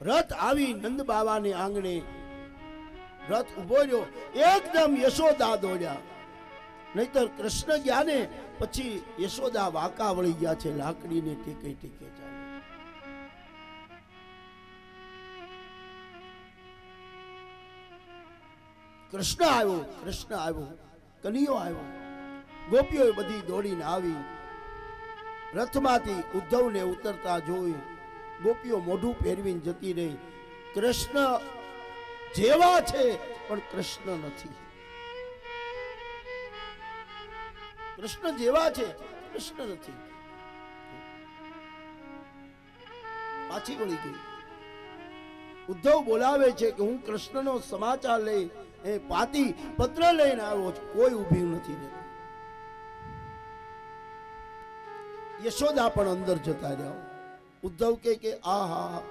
રથ આવી નંદ બાવાને આંગણે રથ ઉભો રહ્યો, એકદમ યશોદા દોડ્યા. નહીતર કૃષ્ણ ગયા ને પછી યશોદા વાંકા વળી ગયા છે, લાકડીને ટેકે ટેકે ચાલે. કૃષ્ણ આવ્યો, કનૈયો આવ્યો. ગોપીઓ બધી દોડીને આવી. રથમાંથી ઉદ્ધવને ઉતરતા જોઈ ગોપીઓ મોઢું ફેરવીને જતી રહી. કૃષ્ણ જેવા છે પણ કૃષ્ણ નથી. કૃષ્ણ જેવા છે, કૃષ્ણ નથી. પાછી વળી ગઈ. ઉદ્ધવ બોલાવે છે કે હું કૃષ્ણનો સમાચાર લઈ એ પાતી પત્ર લઈને આવ્યો છું. કોઈ ઊભી નથી રહેતી. યશોદા પણ અંદર જતા રહ્યા. ઉદ્ધવ કે આહા,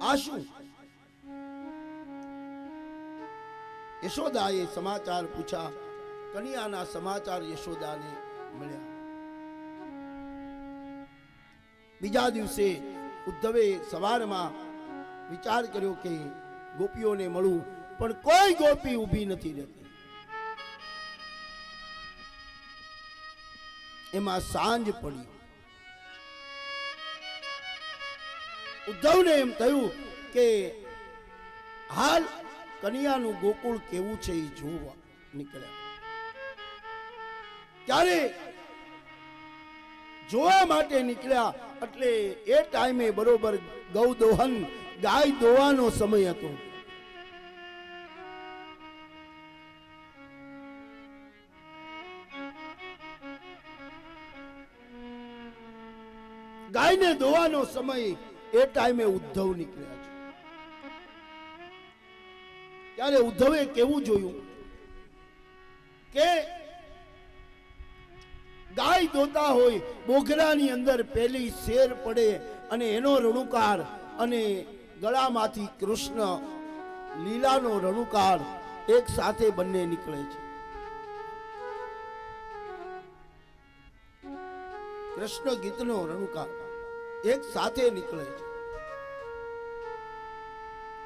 આ શું? યશોદાએ સમાચાર પૂછ્યા. કન્યાના સમાચાર યશોદાને મળ્યા. બીજા દિવસે ઉદ્ધવે સવારમાં વિચાર કર્યો કે ગોપીઓને મળું, પણ કોઈ ગોપી ઊભી નથી રહેતી. એમાં સાંજ પડી. ઉદ્ધવને એમ થયું કે હાલ કન્યાનું ગોકુળ કેવું છે એ જોવા નીકળ્યા. ત્યારે જોવા માટે નીકળ્યા એટલે એ ટાઈમે બરોબર ગૌદોહન ગાય દોવાનો સમય હતો. ગાયને દોવાનો સમય એ ટાઈમે ઉદ્ધવ નીકળ્યા છે. ત્યારે ઉદ્ધવે કેવું જોયું કે ગાય દોતા હોય, બોઘરાની અંદર પેલી શેર પડે અને એનો રણુકાર અને ગળામાંથી કૃષ્ણ લીલાનો રણુકાર એક સાથે બંને નીકળે છે. કૃષ્ણ ગીતનો રણુકાર એક સાથે નીકળે છે.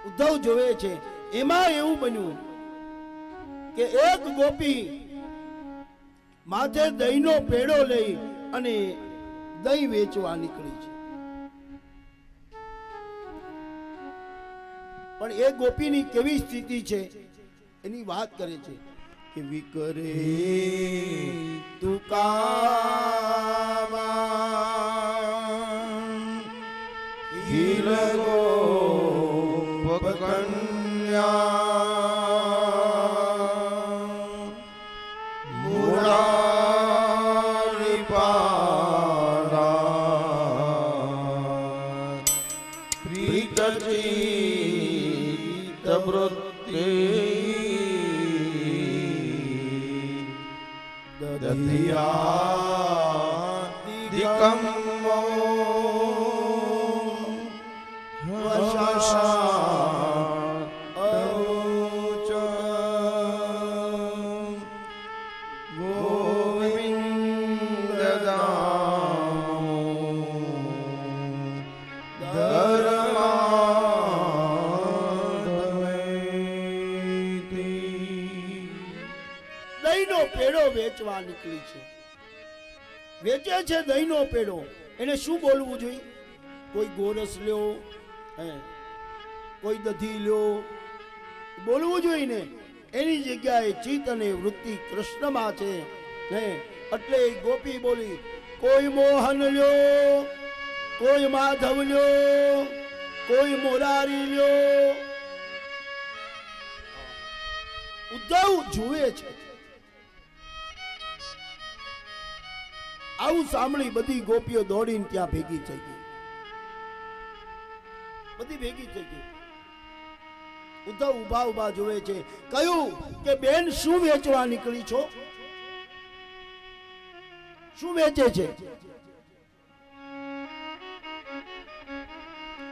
ઉદ્ધવ જોવે છે. એમાં એવું બન્યું કે એક ગોપી માથે દહીંનો પેડો લઈ અને દહીં વેચવા નીકળી છે. પણ એ ગોપીની કેવી સ્થિતિ છે એની વાત કરે છે કે વિકરે તુકામાં હિલગો કન્યા વેચવા નીકળી છે. વેચે છે દહીંનો પેડો. એને શું બોલવું જોઈએ? કોઈ ગોરસ લ્યો, કોઈ દધી લ્યો બોલવું જોઈએ ને. એની જગ્યાએ ચિત્ત અને વૃત્તિ કૃષ્ણમાં છે. એટલે ગોપી બોલી કોઈ મોહન લ્યો, કોઈ માધવ લ્યો, કોઈ મોરારી લ્યો. ઉદ્ધવ જુએ છે. આવું સાંભળી બધી ગોપીઓ દોડીને ત્યાં ભેગી થઈ ગઈ. બધી ભેગી થઈ ગઈ. ઉદ્ધવ ઉભા ઉભા જોવે છે. કહ્યું કે બેન શું વેચવા નીકળી છો? શું વેચે છે?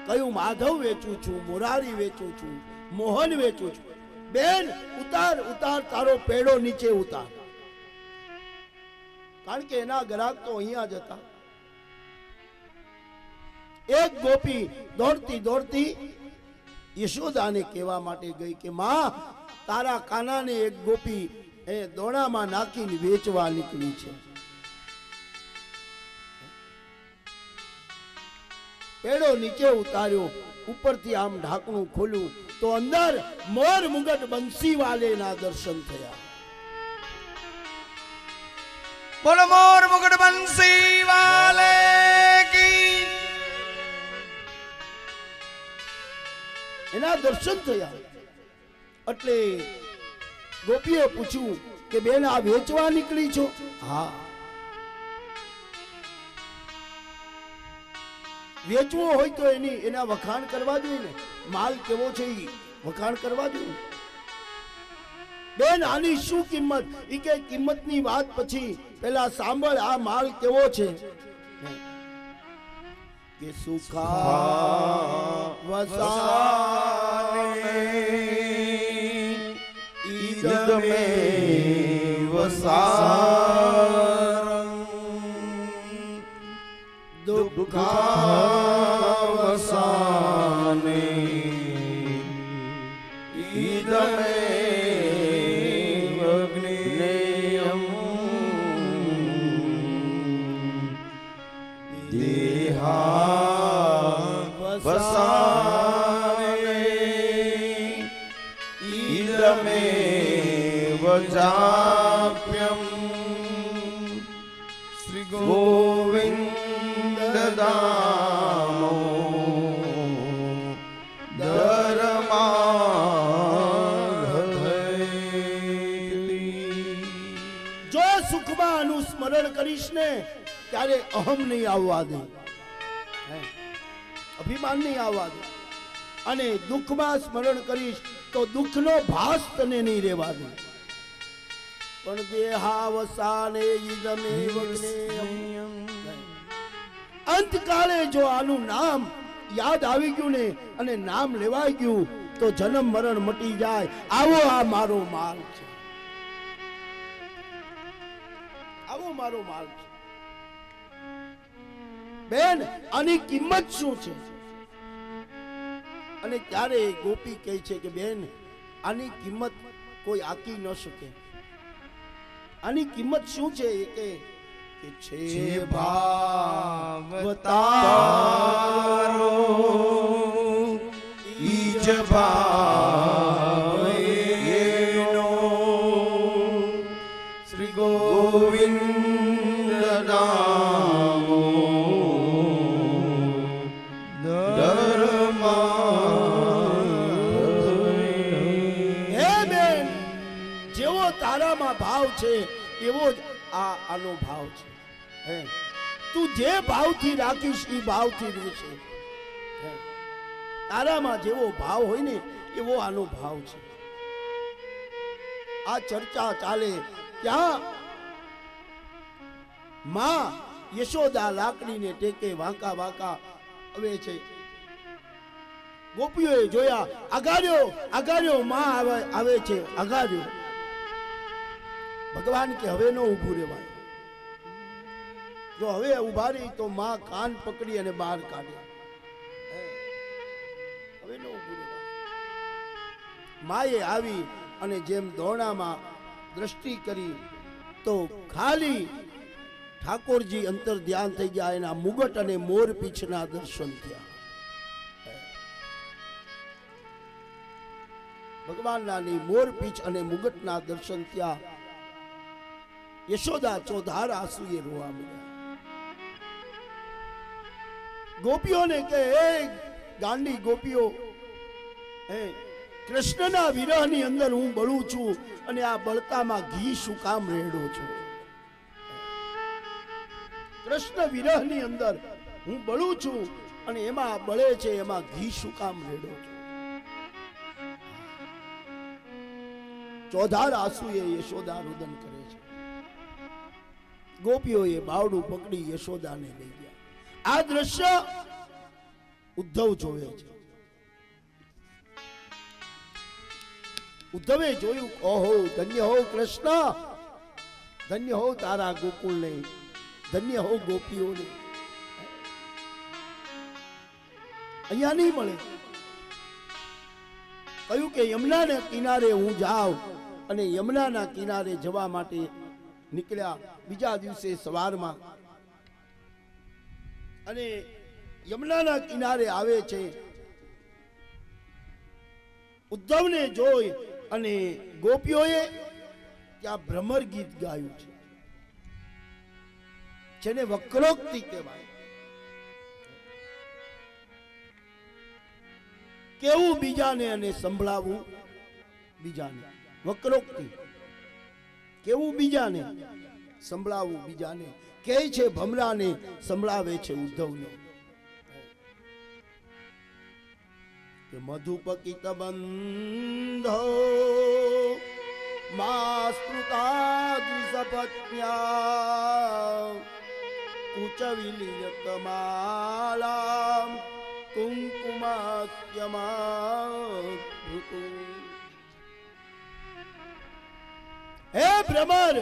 કહ્યું માધવ વેચું છું, મોરારી વેચું છું, મોહન વેચું છું. બેન ઉતાર ઉતાર, તારો પેડો નીચે ઉતાર. કારણ કે એના ગ્રાહક તો અહીંયા જ હતા. એક ગોપી દોડતી દોડતી યશોદાને કહેવા માટે ગઈ કે માં, તારા કાનાને એક ગોપી એ દોણામાં નાખીને વેચવા નીકળી છે. પેડો નીચે ઉતાર્યો, ઉપરથી આમ ઢાંકણું ખોલ્યું તો અંદર મોર મુગટ બંસીવાલેના દર્શન થયા. બોલો મોર મુગટ બંસીવાલે કી. એના દર્શન થયા. એટલે ગોપીએ પૂછ્યું કે બેન, આ વેચવા નીકળી છો? હા. વેચવો હોય તો એના વખાણ કરવા જોઈએ ને. માલ કેવો છે એ વખાણ કરવા જોઈએ. બેન, આની શું કિંમત? ઈ કે કિંમતની વાત પછી પેલા સાંભળ, આ માલ કેવો છે. કે સુખા વસાને ઈદમે વસારં દુઃખાવસાને ઈદમે અગ્નેયમ દેહાવસાને ઈદમે વજાપ્યમ શ્રી ગોવિંદ દામો ધર્માધૈલી. જો સુખમાં અનુસ્મરણ કરીશ ને ત્યારે અહમ નહીં આવવા દે, અભિમાન નહીં આવવા દે. અને દુઃખમાં સ્મરણ કરીશ તો દુઃખનો ભાસ તને નહીં રહેવા દે. પણ દેહાવસાને ઈદમેવ જ્ઞેયમ. અંતકાળે જો આનું નામ યાદ આવી ગયું ને અને નામ લેવાઈ ગયું તો જન્મ મરણ મટી જાય. આવો આ મારો માલ છે, આવો મારો માલ છે. બેન, આની કિંમત શું છે? અને ત્યારે ગોપી કહે છે કે બેન, આની કિંમત કોઈ આકી ન શકે. આની કિંમત શું છે? કે છે ભાવતારો ઈજ ભાવેનો શ્રી ગોવિંદ નામો ધર્માધૈલી. હે બેન, જેવો તારામાં ભાવ છે એવો જ આનો ભાવ છે. તું જે ભાવથી રાખીશ એ ભાવથી રહેશે. તારામાં જેવો ભાવ હોય ને એવો આનો ભાવ છે. આ ચર્ચા ચાલે ત્યાં માં યશોદા લાકડીને ટેકે વાંકા વાંકા આવે છે. ગોપીઓએ જોયા, અગાડ્યો અગાડ્યો માં આવે છે, અગાડ્યો. ભગવાન કે હવે નો ઊભું રહેવાય. જો હવે ઉભા રહી તો માં કાન પકડી અને બહાર કાઢે. હવે નો ઊભું રહેવાય. માએ આવી અને જેમ દોણામાં દ્રષ્ટિ કરી તો ખાલી ઠાકોરજી અંતર ધ્યાન થઈ ગયા. એના મુગટ અને મોર પીછના દર્શન થયા. ભગવાનના મોર પીછ અને મુગટના દર્શન થયા. યશોદા ચોધાર આંસુએ રોવા મળ્યા. ગોપીઓને કે હે ગાંડી ગોપીઓ, હે કૃષ્ણના વિરહની અંદર હું બળું છું અને આ બળતામાં ઘી શું કામ રેડો છું? કૃષ્ણ વિરહની અંદર હું બળું છું અને એમાં બળે છે, એમાં ઘી શું કામ રેડો છો? ચોધાર આંસુએ યશોદા રુદન કરે છે. ગોપીઓએ બાવડું પકડી યશોદાને લઈ ગયા. આ દ્રશ્ય ઉદ્ધવ જોવે છે. ઉદ્ધવે જોયું, ઓહો ધન્ય હો કૃષ્ણ, ધન્ય હો તારા ગોકુળને, ધન્ય હો ગોપીઓને. અહીંયા નહીં મળે. કહ્યું કે યમુનાના કિનારે હું જાઉં, અને યમુનાના કિનારે જવા માટે નીકળ્યા બીજા દિવસે સવારમાં. અને યમુનાના કિનારે આવે છે. ઉદ્ધવને જોઈ અને ગોપીઓએ ત્યાં ભ્રમર ગીત ગાયું છે, જેને વક્રોક્તિ કહેવાય. કેવું બીજાને અને સંભળાવવું બીજાને, વક્રોક્તિ. કેવું બીજાને, સંભળાવવું બીજાને. કહે છે ભમરાને, સંભળાવે છે ઉદ્ધવને. કે મધુપકિત બંધો માસ્તૃતાદૃસપત્ન્યા ઉચ્ચ વિલિયત માલા કુંકુમાસ્યમાૃતુ. હે ભ્રમર,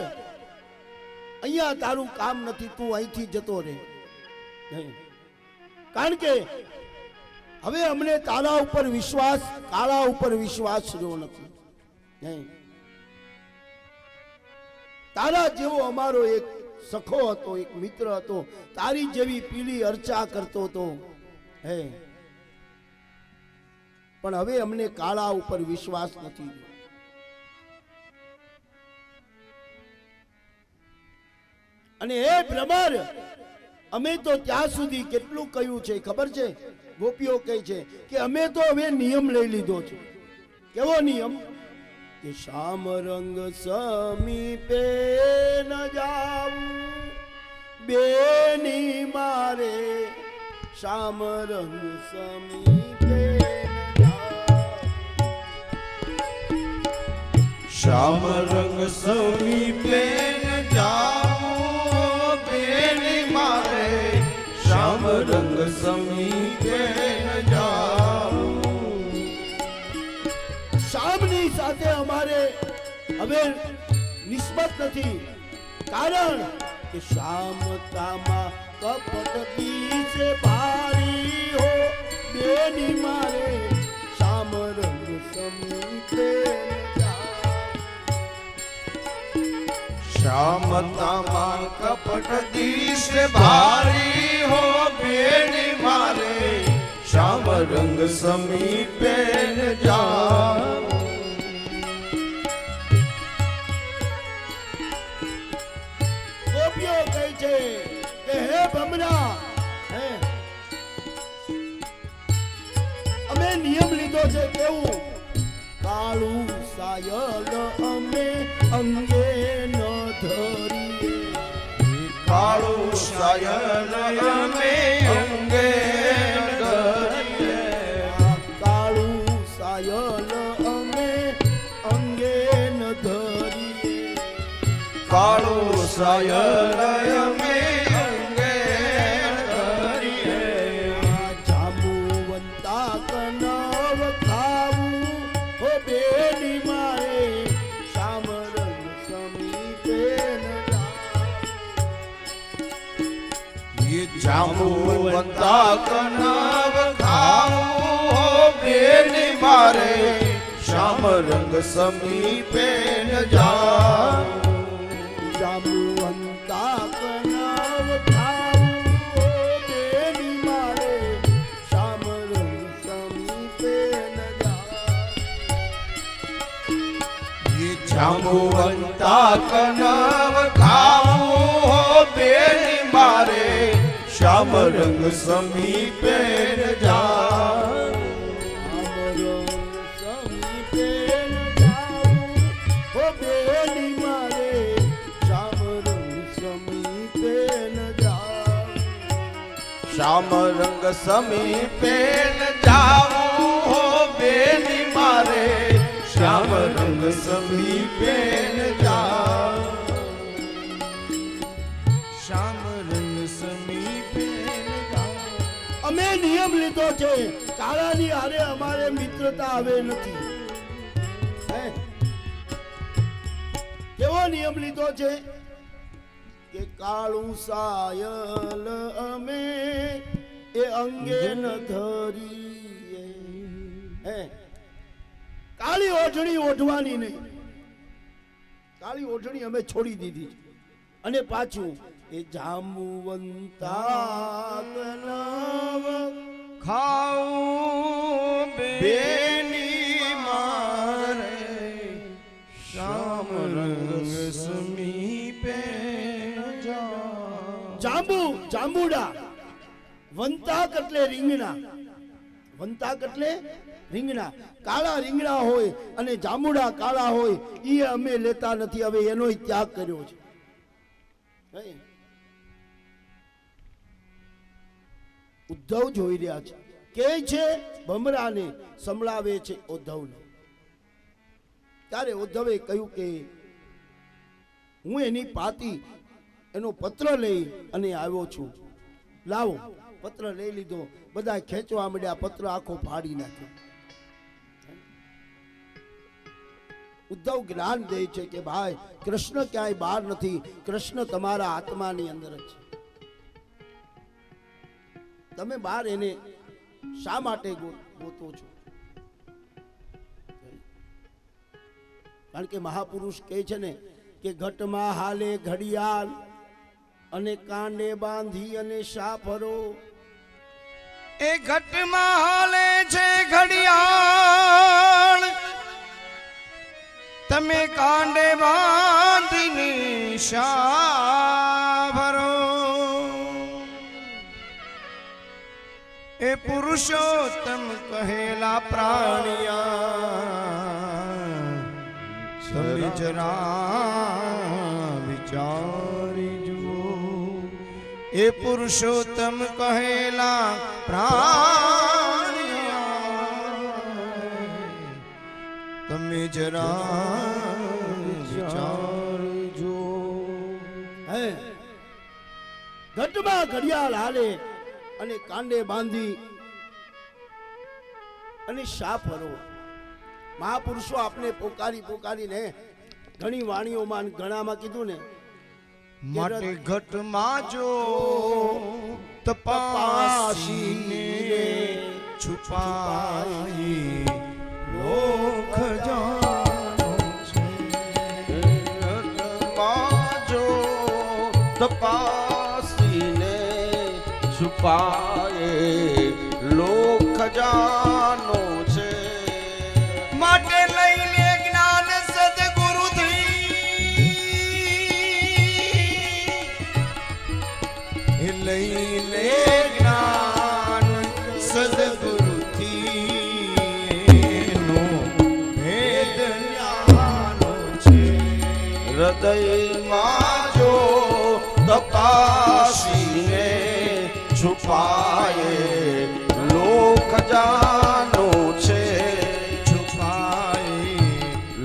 અહીંયા તારું કામ નથી, તું અહીંથી જતો રહે. કારણ કે હવે અમને તારા ઉપર વિશ્વાસ, કાળા ઉપર વિશ્વાસ રહ્યો નથી. તારા જેવો અમારો એક સખો હતો, એક મિત્ર હતો, તારી જેવી પીળી અર્ચા કરતો હતો. હે, પણ હવે અમને કાળા ઉપર વિશ્વાસ નથી. અને હે ભ્રમર, અમે તો ત્યાં સુધી કેટલું કહ્યું છે ખબર છે? ગોપીઓ કહે છે કે અમે તો હવે નિયમ લઈ લીધો છે. કેવો નિયમ? કે શ્યામ રંગ સમીપે ન જાવું બેની મારે, શ્યામ રંગ સમીપે ન જાવું. શ્યામ રંગ સમીપે ન જાઉં બેની મારે, શ્યામ રંગ સમીપે ન જાઉં. શ્યામની સાથે અમારે હવે નિસ્બત નથી. કારણ કે શ્યામતામાં કપટ પીછે ભારી હો બેની મારે, શ્યામ રંગ સમીપે ન શ્યામતામાં કપટ દીશ ભારી હો બેની મારે, શ્યામ રંગ સમીપે ન જાઉં. ગોપીઓ કહે છે કે હે ભમરા, હે અમે નિયમ લીધો છે. કેવું? કાળું સાયલ અમે અંગે ન ધરીએ, કાળું સાયલ અમે અંગે ન ધરીએ, કાળું સાયલ અમે અંગે ન ધરીએ, કાળું સાયલ અમે અંગે ન ધરીએ. જાંબુવંતા કનવ ખાવું હો બેની મારે, શ્યામ રંગ સમીપે ન જાંબુવંતા કનવ ખાવું હો બેની મારે, શ્યામ રંગ સમીપે ન જાઉં. જાંબુવંતા કનવ ખાવું હો બેની મારે, શ્યામ રંગ સમીપે ન જાંબુવંતા કનવ ખાવું હો બેની મારે, શ્યામ રંગ સમીપે ન જાઉં. સમીપે ન જાવું હો બેની મારે, શ્યામ રંગ સમીપે ન જાવું. શ્યામ રંગ સમીપે ન જાવું હો બેની મારે, શ્યામ રંગ સમીપે ન જાઉં. શ્યામ રંગ સમીપે ન જાઉં. અમે નિયમ લીધો છે, કાળાની હારે અમારે મિત્રતા હવે નથી. હે? કેવો નિયમ લીધો છે? કે કાળું સાયલ અમે એ અંગે ન ધરી હે કાળી ઓઢણી ઓઢવાની નહીં. કાળી ઓઢણી અમે છોડી દીધી અને પાછું એ જાંબુવંતા કલાવ ખાઉં બેની મારે શ્યામ રંગ સમીપે જાંબુડા વંતાક એટલે રીંગણા. વંતાક એટલે રીંગણા. કાળા રીંગણા હોય અને જાંબુડા કાળા હોય એ અમે લેતા નથી. હવે એનો ત્યાગ કર્યો છે. ઉદ્ધવ જોઈ રહ્યા છે કે છે ભમરાને સંભળાવે છે ઉદ્ધવને. ત્યારે ઉદ્ધવે કહ્યું કે હું એની પાતી એનો પત્ર લઈ અને આવ્યો છું. લાવો. પત્ર લઈ લીધો. બધા ખેંચવા માંડ્યા. પત્ર આખો ફાડી નાખ્યો. ઉદ્ધવ જ્ઞાન દે છે કે ભાઈ કૃષ્ણ ક્યાંય બહાર નથી. કૃષ્ણ તમારા આત્માની અંદર જ છે. તમે બહાર એને શા માટે ગોતો છો? કારણ કે મહાપુરુષ કહે છે ને કે ઘટમાં હાલે ઘડિયાળ અને કાંડે બાંધી અને શા ફરો. એ ઘટમાં હાલે છે ઘડિયાળ, તમે કાંડે બાંધીને શા ભરો. એ પુરુષોત્તમ કહેલા પ્રાણિયા, તમે જરા વિચારી જુઓ. એ પુરુષોત્તમ કહેલા પ્રાણિયા, તમે જરા વિચારી જુઓ. હે ઘટમાં ઘડિયાળ હાલે અને કાંડે બાંધી અને શા ફરો. મહાપુરુષો આપણે પોકારીને ઘણી વાણીઓમાં ઘણામાં કીધું ને માટે ઘટમાં જો તપાસીને છુપાઈ લોક જાણો છે. ઘટમાં જો તપાસીને છુપાએ લોક જાણો છે. માટે લઈને જ્ઞાન સદગુરુથી, લઈને જ્ઞાન સદગુરુથી નો ભેદ જ્ઞાનો છે. હૃદયમાં જો તપાસીને છુપાએ લોક જાનો છે. છુપાએ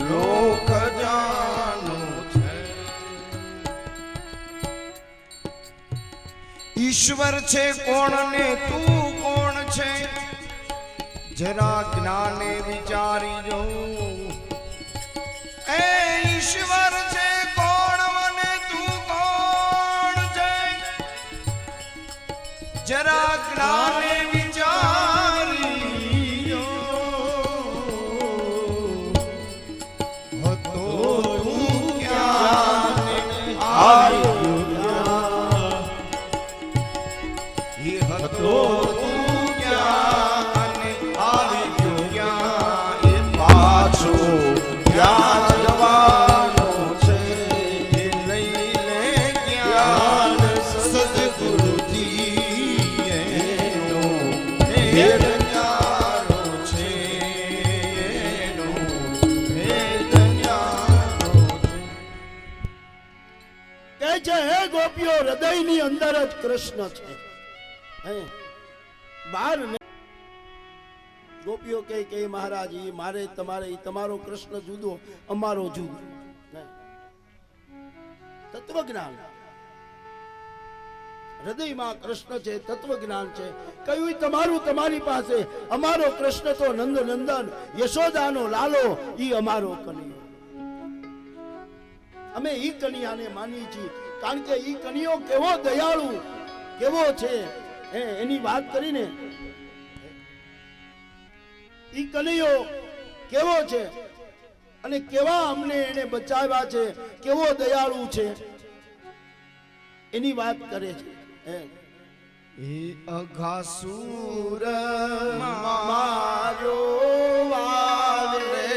લોક જાનો છે. ઈશ્વર છે કોણ ને તું કોણ છે, જરા જ્ઞાને વિચારી જો. એ ઈશ્વર છે કોણ મને તું કોણ છે, જરા જ્ઞાને વિચારી જો. હતો તું ક્યાં આવ્યો, હતો તું ક્યાં આવી ગયો ક્યાં. એ પાછો ક્યાં જવાનો છે. એ લઈને જ્ઞાન સદગુરુથી એનો ભેદ ન્યારો છે. એનો ભેદ ન્યારો છે. કહે છે હે ગોપીઓ હૃદયની અંદર જ કૃષ્ણ છે. બહાર ગોપીઓ કે મહારાજ ઈ મારે તમારે ઈ તમારો કૃષ્ણ જુદો અમારો જુદો. તત્વજ્ઞાન હૃદયમાં કૃષ્ણ છે, તત્વજ્ઞાન છે. કયું તમારું તમારી પાસે, અમારો કૃષ્ણ તો નંદ નંદન યશોદાનો લાલો, ઈ અમારો કનૈયો. અમે ઈ કનૈયાને માની છીએ કારણ કે ઈ કનૈયો કેવો દયાળુ કેવો છે એની વાત કરીને ઈ કનૈયો કેવો છે અને કેવા અમને એને બચાવ્યા છે, કેવો દયાળુ છે એની વાત કરે છે. એ અઘાસુર મારો વાલે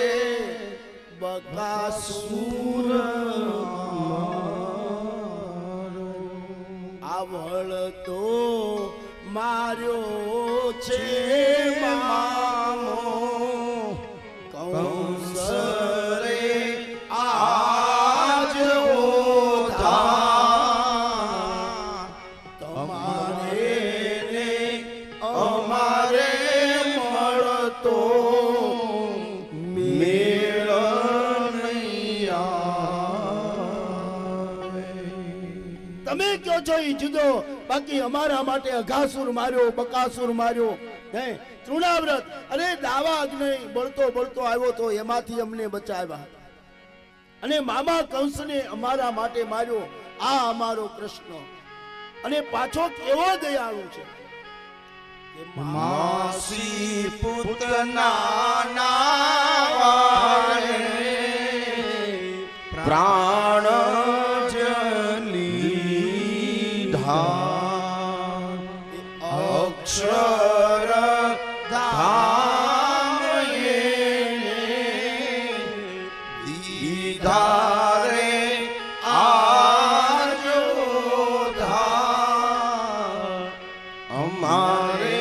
બકાસુર આવળતો માર્યો છે મામો કંસરે આજ ઓધા તમારે ને અમારે મળતો મેળ નહીં આવે. તમે કયો છો ઈ જુદો, બાકી અમારા માટે અઘાસુર માર્યો, બકાસુર માર્યો, હે તૃણાવ્રત, અરે દાવા અગ્નિ બળતો બળતો આવ્યો તો એમાંથી અમને બચાવ્યા, અને મામા કંસને અમારા માટે માર્યો. આ અમારો કૃષ્ણ, અને પાછો કેવો દયાળુ છે. માસી પુતના નાવારે પ્રાણ જલીધા અક્ષર ધામ દીધારે આજોધા અમારે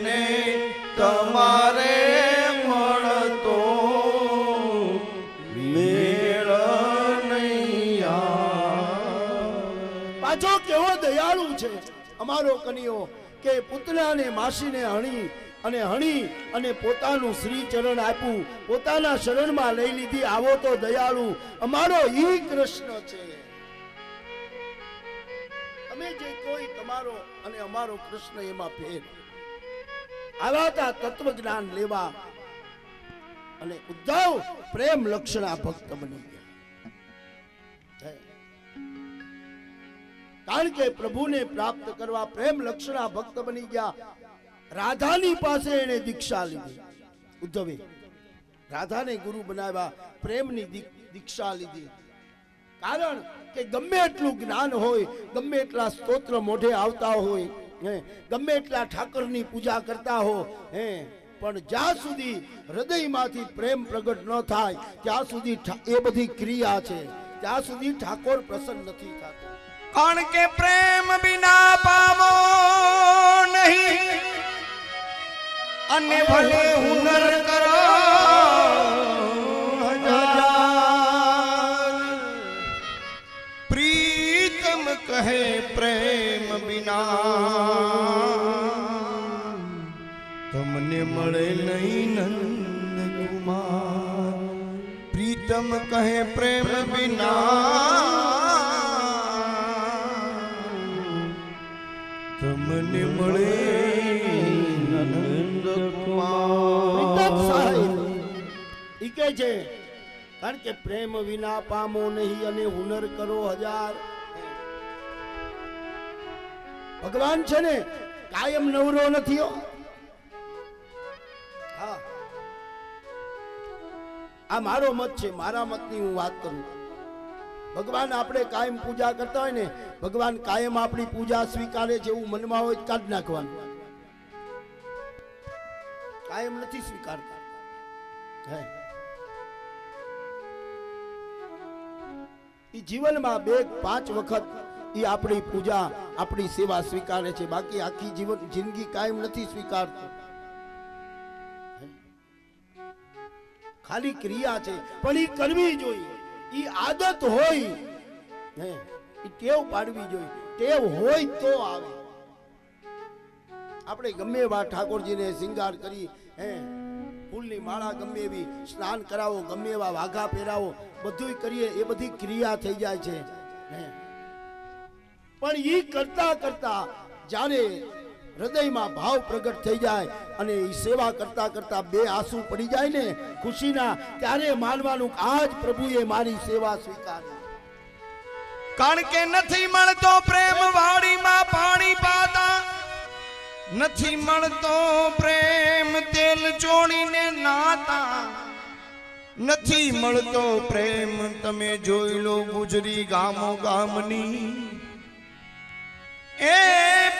ને તમારે મળતો મેળ નહીં આવે. પાછો કેવો દયાળુ છે અમારો કનૈયો, કે પુતનાને માસીને હણી અને પોતાનું શ્રી ચરણ આપ્યું, પોતાના શરણમાં લઈ લીધી. આવો તો દયાળુ અમારો ઈ કૃષ્ણ છે. તમે જે કોઈ તમારો અને અમારો કૃષ્ણ એમાં ફેર. આવાતા તત્વ જ્ઞાન લેવા અને ઉદ્ધવ પ્રેમ લક્ષણા ભક્ત બની ગયા. કારણ કે પ્રભુને પ્રાપ્ત કરવા પ્રેમ લક્ષણા ભક્ત બની ગયા. રાધાની પાસે એને દીક્ષા લીધી. ઉદ્ધવે રાધાને ગુરુ બનાવ્યા, પ્રેમની દીક્ષા લીધી. કારણ કે ગમે એટલું જ્ઞાન હોય, ગમે એટલા સ્તોત્ર મોઢે આવતા હોય, ગમે એટલા ઠાકરની પૂજા કરતા હો, પણ જ્યાં સુધી હૃદયમાંથી પ્રેમ પ્રગટ ન થાય ત્યાં સુધી એ બધી ક્રિયા છે, ત્યાં સુધી ઠાકોર પ્રસન્ન નથી થતો. કારણ કે પ્રેમ બિના પામો નહીં, અને ભલે હુનર કરો હજાર, પ્રીતમ કહે પ્રેમ બિના તમને મળે નહીં નંદ કુમાર. પ્રીતમ કહે પ્રેમ બિના તમને મળે નંદ કુમાર. ઈ કે છે કારણ કે પ્રેમ વિના પામો નહીં અને હુનર કરો હજાર. ભગવાન છે ને કાયમ નવરો નથી હો. હા, આ મારો મત છે, મારા મતની હું વાત કરું. ભગવાન આપણે કાયમ પૂજા કરતા હોય ને, ભગવાન કાયમ આપણી પૂજા સ્વીકારે છે એવું મનમાં હોય કાઢી નાખવાનું. કાયમ નથી સ્વીકારતા. હે ઈ જીવનમાં 2-5 વખત ઈ આપણી પૂજા આપણી સેવા સ્વીકારે છે, બાકી આખી જિંદગી કાયમ નથી સ્વીકારતું. ખાલી ક્રિયા છે, પણ ઈ કરવી જોઈએ. ઈ આદત હોય, ઈ ટેવ પાડવી જોઈએ. ટેવ હોય તો આવે. આપણે ગમે એવા ઠાકોરજીને શિંગાર કરી, ફૂલની માળા ગમે એવી, સ્નાન કરાવો, ગમે એવા વાઘા પહેરાવો, બધું કરીએ, એ બધી ક્રિયા થઈ જાય છે. પણ ઈ કરતા કરતા જ્યારે હૃદયમાં ભાવ પ્રગટ થઈ જાય અને ઈ સેવા કરતા કરતા 2 આંસુ પડી જાય ને ખુશીના, ત્યારે માનવાનું આજ પ્રભુએ મારી સેવા સ્વીકારી. કારણ કે નથી મળતો પ્રેમ વાડીમાં પાણી પાતા, નથી મળતો પ્રેમ તેલ ચોળીને નાતા, નથી મળતો પ્રેમ તમે જોઈ લો ગુજરી ગામો ગામની. એ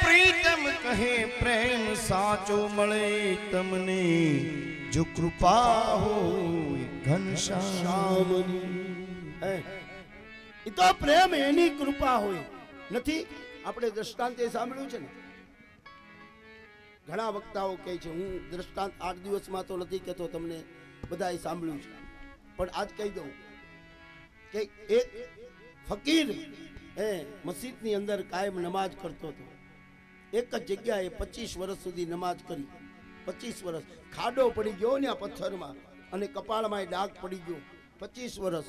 પ્રીતમ કહે પ્રેમ સાચો મળે તમને જો કૃપા હોય ઘનશ્યામની. એ તો પ્રેમ એની કૃપા હોય. નથી આપણે દ્રષ્ટાંત એ સાંભળ્યું છે ને, ઘણા વક્તાઓ કહે છે, હું દ્રષ્ટાંત 8 દિવસમાં તો નથી કહેતો, તમને બધાએ સાંભળ્યું છે, પણ આજ કહી દઉં કે એક ફકીર મસ્જિદની અંદર કાયમ નમાજ કરતો હતો. એક જ જગ્યાએ 25 વર્ષ સુધી નમાજ કરી. 25 વર્ષ ખાડો પડી ગયો ને આ પથ્થરમાં, અને કપાળમાં ડાઘ પડી ગયો. 25 વર્ષ.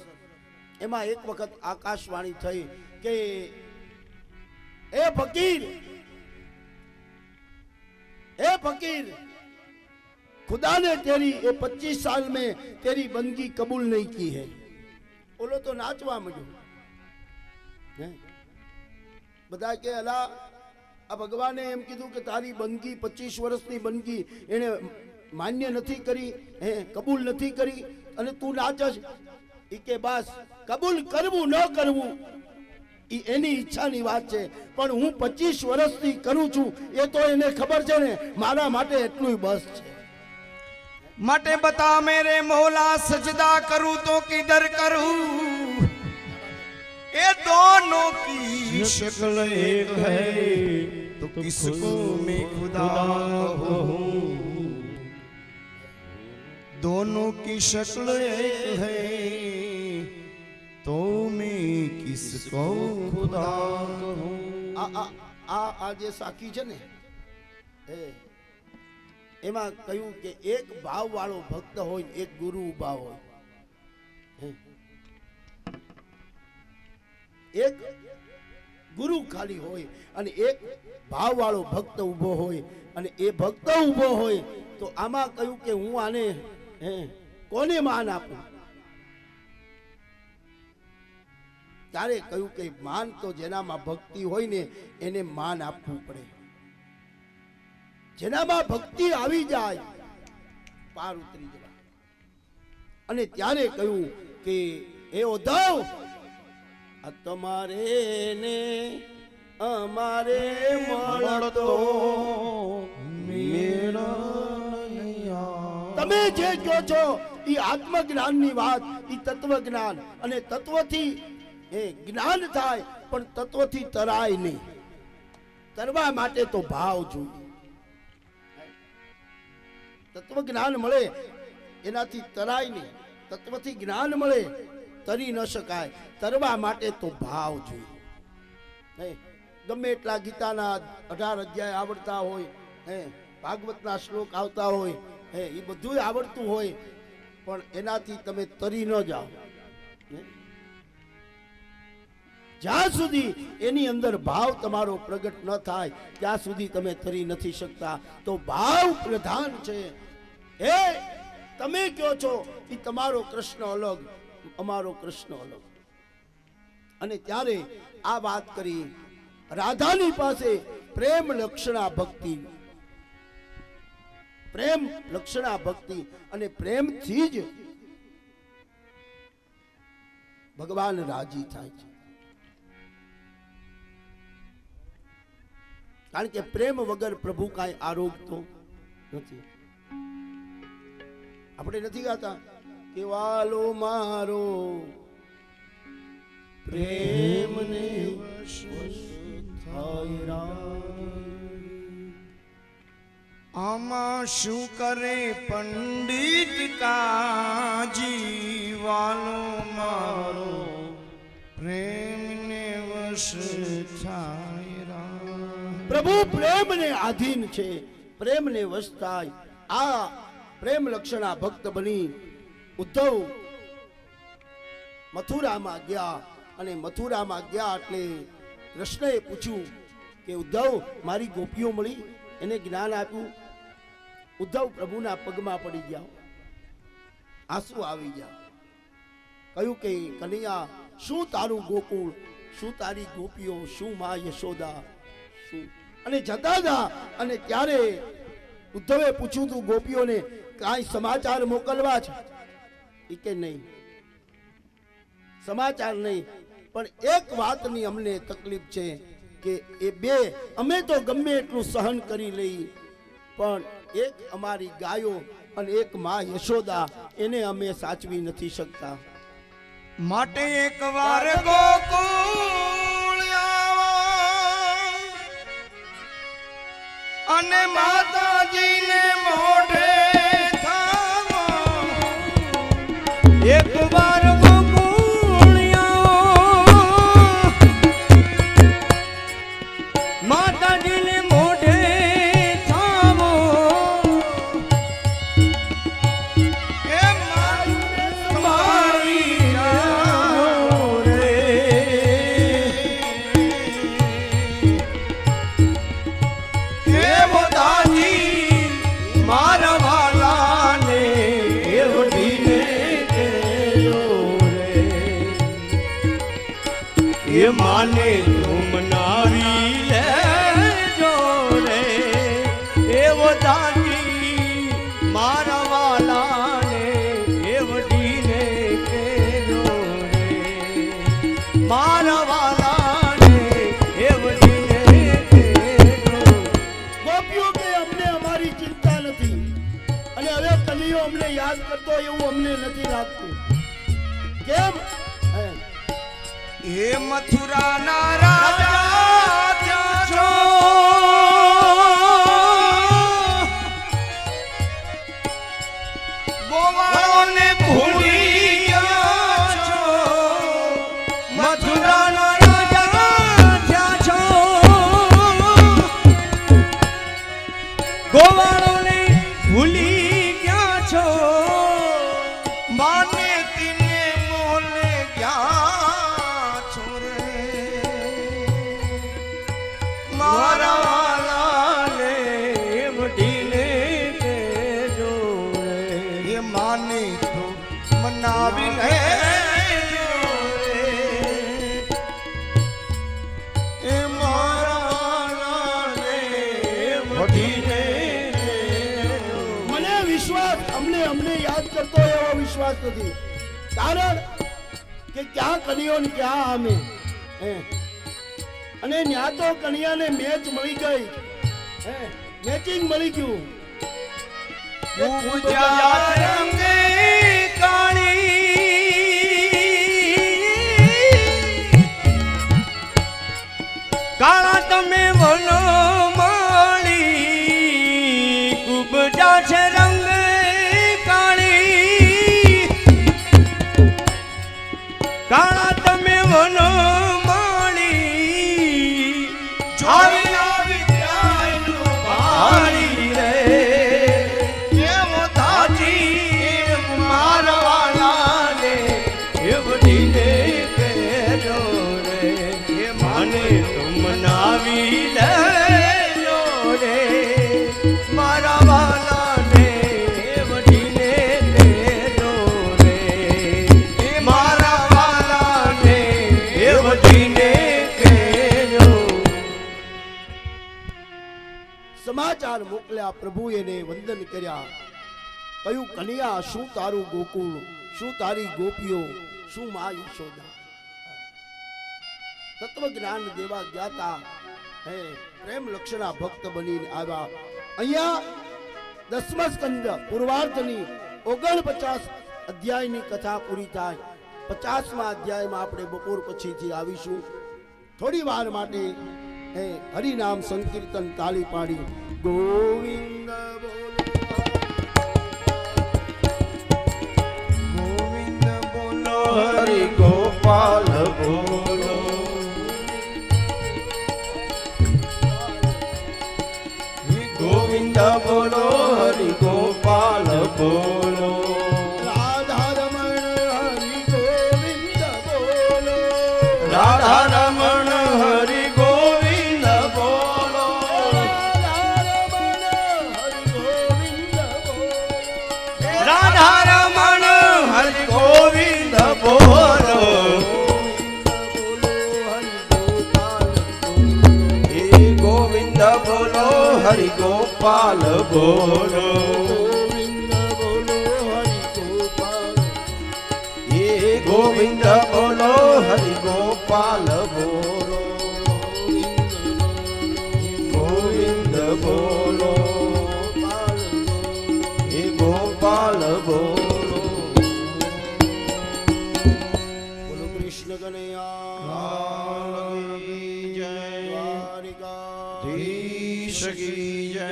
એમાં એક વખત આકાશવાણી થઈ કે ए फकीर खुदा ने तेरी ये 25 साल में तेरी बंदगी कबूल नहीं की है. बोलो तो नाचवा मजो. બધા કે અલા આ ભગવાને એમ કીધું કે તારી બંદગી 25 વર્ષની બંદગી એને માન્ય નથી કરી, કબૂલ નથી કરી, અને તું નાચસ. ઈ કે બસ કબૂલ કરવું ન કરવું એની ઈચ્છાની વાત છે, પણ હું 25 વર્ષથી કરું છું એ તો એને ખબર છે ને, મારા માટે એટલું બસ છે. માટે બતા મેરે મૌલા સજદા કરું તો કિધર કરું, એ दोनों की शक्ल एक है तो किसको मैं खुदा कहूं, दोनों की शक्ल एक है तो मैं किसको खुदा कहूं. આ જે સાખી છે ને એમાં કહ્યું કે એક ભાવ વાળો ભક્ત હોય, એક ગુરુ ઉભા હોય. એક ગુરુ ખાલી હોય અને એક ભાવ વાળો ભક્ત ઉભો હોય, અને એ ભક્ત ઉભો હોય તો આમાં કહ્યું કે હું આને કોને માન આપું. ત્યારે કહ્યું કે માન તો જેનામાં ભક્તિ હોય ને એને માન આપવું પડે. જેનામાં ભક્તિ આવી જાય પાર ઉતરી જવા. અને ત્યારે કહ્યું કે એ ઉદ્ધવ, આ તમારે ને અમારે મળતો મેળ નહીં. તમે જે કહો છો એ આત્મજ્ઞાનની વાત, એ તત્વજ્ઞાન, અને તત્વથી જ્ઞાન થાય, પણ તત્વથી તરાય નહીં. તરવા માટે તો ભાવ જોઈએ. તત્વજ્ઞાન મળે એનાથી તરાય નહીં, તત્વથી જ્ઞાન મળે તરી ન શકાય. તરવા માટે તો ભાવ જોઈએ. ગમે એટલા ગીતાના 18 અધ્યાય આવડતા હોય, ભાગવતના શ્લોક આવતા હોય, એ બધું આવડતું હોય, પણ એનાથી તમે તરી ન જાઓ. જ્યાં સુધી એની અંદર ભાવ તમારો પ્રગટ ન થાય ત્યાં સુધી તમે તરી નથી શકતા. તો ભાવ પ્રધાન છે. તમે કહો છો એ તમારો કૃષ્ણ અલગ, અમારો કૃષ્ણ અલગ. અને ત્યારે આ વાત કરી રાધાની પાસે પ્રેમ લક્ષણા ભક્તિ, પ્રેમ લક્ષણા ભક્તિ, અને પ્રેમથી જ ભગવાન રાજી થાય છે. કારણ કે પ્રેમ વગર પ્રભુ કાંઈ આરોગતો નથી. આપણે નથી ગાતા કે વાલો મારો પ્રેમને આમાં શું કરે પંડિત કાજી, વાલો મારો પ્રેમને વશ થાય. પ્રભુ પ્રેમને આધીન છે, પ્રેમને વશ થાય. આ પ્રેમ લક્ષણા ભક્ત બની ઉદ્ધવ મથુરામાં ગયા. અને મથુરામાં ગયા એટલે કૃષ્ણએ પૂછ્યું કે ઉદ્ધવ મારી ગોપીઓ મળી, એને જ્ઞાન આપ્યું. ઉદ્ધવ પ્રભુના પગમાં પડી ગયા, આંસુ આવી ગયા. કહ્યું કે કનૈયા, શું તારું ગોકુળ, શું તારી ગોપીઓ, શું માં યશોદા, શું અને જતા હતા અને ત્યારે ઉદ્ધવે પૂછ્યું તું ગોપીઓને કાંઈ સમાચાર મોકલવા છે? ઈ કે નહીં, સમાચાર નહીં, પણ એક વાતની અમને તકલીફ છે કે એ બે અમે તો ગમે એટલું સહન કરી લઈ, પણ એક અમારી ગાયો અને એક માં યશોદા એને અમે સાચવી નથી શકતા. માટે એકવાર ગોકુળ આવો અને માતાજીને મોઢે થાવો. એકવાર ગોકુળ આવો માતાજીને મોઢે થાવો. એ મારી માને તુમ નારી લેજો રે એવો દાદી મારા વાલાને એવડીને કેજો રે મારા વાલાને એવડીને કેજો. ગોપીઓ કે અમને અમારી ચિંતા નથી અને હવે કલિયો અમને યાદ કરતો એવું અમને નથી લાગતું. કેમ? એ મથુરાના રાજા ત્યાં છો ગોવાળોને ભૂલી ગયા છો. મથુરાના રાજા ત્યાં છો ગોવાળોને ભૂલી ગયા છો. માને તીને મોલે ગયા મારા વાલાને એવડીને કેજો રે એ માને તો મનાવી લેજો રે એ મારા વાલાને એવડીને કેજો. મને વિશ્વાસ અમને યાદ કરતો એવો વિશ્વાસ નથી. કારણ કે ક્યાં કલિયો ને ક્યાં અમે અને ન્યા તો કન્યાને મેચ મળી ગઈ, મેચિંગ મળી ગયું. રંગે કાળા તમે વનો માળી કુબજા છે રંગ કાળી કાળા તમે વનો આવી આવી ત્યાંનું પાણી રે એવો તાજી મારા વાલાને એવડીને કેજો રે એ માને તુમ નાવી લેજો રે મારા વાલાને એવડીને કેજો રે એ મારા વાલાને એવડીને સમાચાર મોકલ્યા. પ્રભુ એને વંદન કર્યા. કહ્યું કન્યા શું તારું ગોકુળ, શું તારી ગોપીઓ, શું માં યશોદા. તત્વ જ્ઞાન દેવા જ્ઞાતા હે પ્રેમ લક્ષણા ભક્ત બનીને આવ્યા. અહીંયા 10મા સ્કંદ પૂર્વાર્ધની 49 અધ્યાયની કથા પૂરી થાય. 50મા અધ્યાયમાં આપણે બપોર પછીથી આવીશું. થોડી વાર માટે હે હરિનામ સંકીર્તન તાળી પાડી ગોવિંદ ગોવિંદ બોલો હરિ ગોપાલ બોલો ગોવિંદ બોલો હરિ ગોપાલ બોલો રાધારમણ હરિ ગોવિંદ બોલો રાધારમણ હરિ ગોવિંદ બોલો રાધારમણ હરિ ગોવિંદ બોલો હે ગોવિંદ ગોવિંદ બોલો હરિ ગોપાલ બોલો ગોવિંદ બોલો હરિ ગોપાલ એ ગોવિંદ બોલો હરિ ગોપાલ બોલો ગોવિંદ બોલો એ ગોપાલ બોલો બોલો કૃષ્ણ કનૈયા જય ધીશ કી જય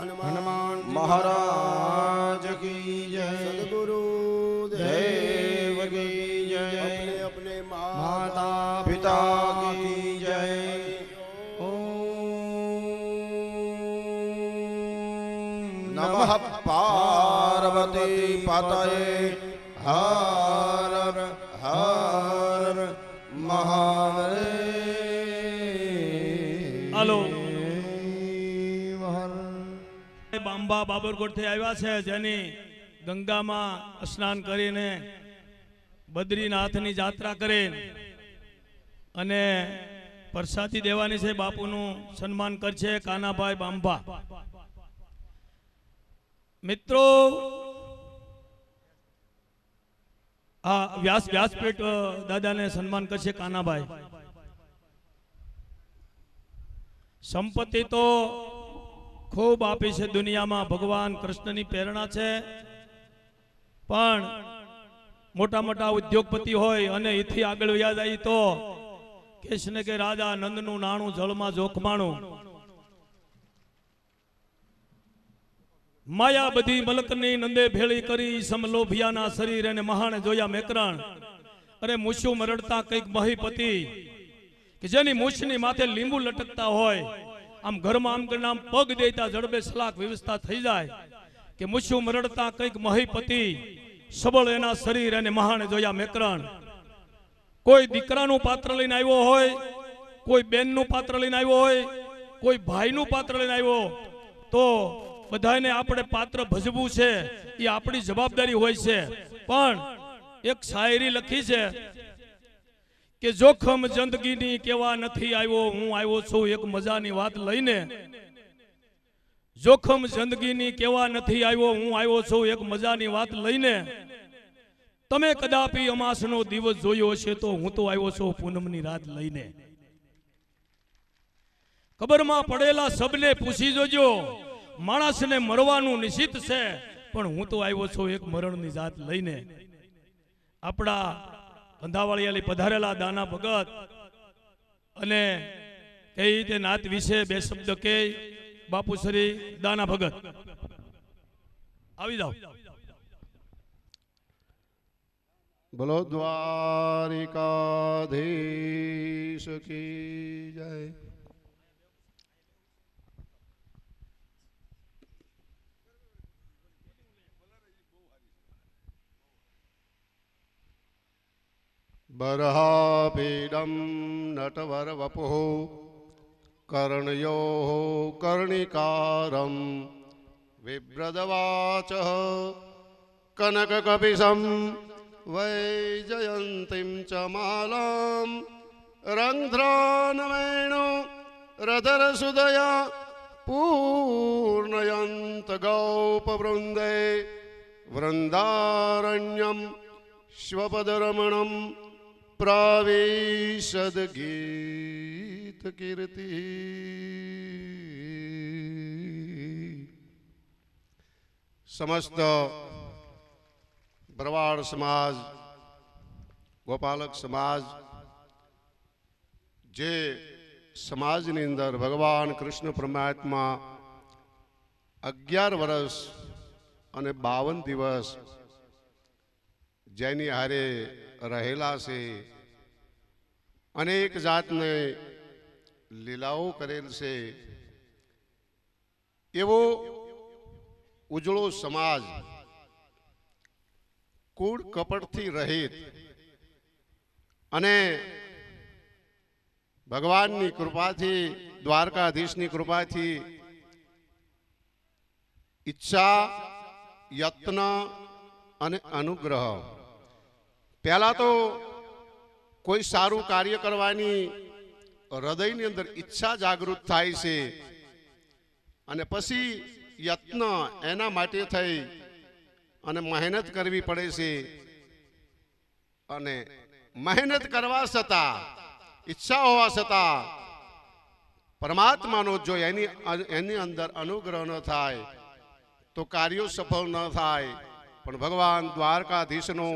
હનુમાન મહારાજ કી જય સદગુરુ દેવ કી જય अपने अपने માતા પિતા કી જય નમઃ પાર્વતી પતયે હર હર મહાદેવ હાલો બાંબા બાબરકોટ થી આવ્યા છે, જેની ગંગામાં સ્નાન કરીને બદ્રીનાથની જાત્રા કરી અને પ્રસાદી દેવાની છે. બાપુનું સન્માન કરશે કાનાભાઈ બાંબા. મિત્રો, આ વ્યાસપીઠ દાદાને સન્માન કરશે કાનાભાઈ. સંપત્તિ તો ખૂબ આપી છે દુનિયામાં, ભગવાન કૃષ્ણની પ્રેરણા છે, પણ મોટા મોટા ઉદ્યોગપતિ હોય અને એથી આગળ વ્યા જાય તો કૃષ્ણ કે રાજા નંદનું નાણું જળમાં જોખમાણું. માયા બધી મલકની નંદે ભેળી કરી, સમલોભિયાના શરીર અને મહાણે જોયા મેકરણ. અરે મૂછું મરડતા કઈક મહીપતિ કે જેની મૂછની માથે લીંબુ લટકતા હોય, આમ ઘરમાં આમ કરીને આમ પગ દેતા જડબે સલાક વ્યવસ્થા થઈ જાય કે મૂછું મરડતા કઈક મહીપતિ, સબળ એના શરીર અને મહાણે જોયા મેકરણ. કોઈ દીકરાનું પાત્ર લઈને આવ્યો હોય, કોઈ બેનનું પાત્ર લઈને આવ્યો હોય, કોઈ ભાઈનું પાત્ર લઈને આવ્યો, તો બધાને આપણે પાત્ર ભજવું છે, એ આપણી જવાબદારી હોય છે. પણ એક શાયરી લખી છે કે જોખમ જિંદગીની કેવા નથી આવ્યો, હું આવ્યો છું એક મજાની વાત લઈને. જોખમ જિંદગીની કેવા નથી આવ્યો, હું આવ્યો છું એક મજાની વાત લઈને. તમે કદાપી અમાસનો દિવસ જોયો હશે તો હું તો આવ્યો છું પૂનમની રાત લઈને. કબરમાં પડેલા સબને પૂછી જોજો, માણસને મરવાનું નિશ્ચિત છે, પણ હું તો આવ્યો છું એક મરણની જાત લઈને. આપણા કંધાવાળિયાલી પધારેલા દાના ભગત અને કઈ રીતે નાત વિશે બે શબ્દ કે બાપુ શ્રી દાના ભગત આવી જાઓ. બોલો દ્વારિકાધીશ કી જય. બરહાપીડમ નટવર વપુઃ કર્ણયોઃ કર્ણિકારમ વિવ્રદવાચઃ કનકકપિશમ વૈજયંતીમ ચ માલામ રંધ્રાનમેણો રધરસુદયા પૂર્ણયંત ગૌપવૃંદે વૃંદારણ્યમ શ્વપદરમણમ પ્રાવિશદ ગીત કીર્તિ. સમસ્ત ભરવાડ સમાજ, ગોપાલક સમાજ, જે સમાજની અંદર ભગવાન કૃષ્ણ પરમાત્મા 11 વર્ષ અને 52 દિવસ જેની હારે રહેલા છે, અનેક જાતને લીલાઓ કરેલ છે, એવો ઉજળો સમાજ, કૂડ કપટથી રહિત અને ભગવાનની કૃપાથી, દ્વારકાધીશની કૃપાથી ઈચ્છા, યત્ન અને અનુગ્રહ. પહેલા તો કોઈ સારું કાર્ય કરવાની હૃદયની અંદર ઈચ્છા જાગૃત થાય છે અને પછી યત્ન એના માટે થઈ અને મહેનત કરવી પડે છે અને મહેનત કરવા છતાં ઈચ્છા હોવા છતાં પરમાત્માનો જો એની અંદર અનુગ્રહ ન થાય તો કાર્યો સફળ ન થાય. પણ ભગવાન દ્વારકાધીશનો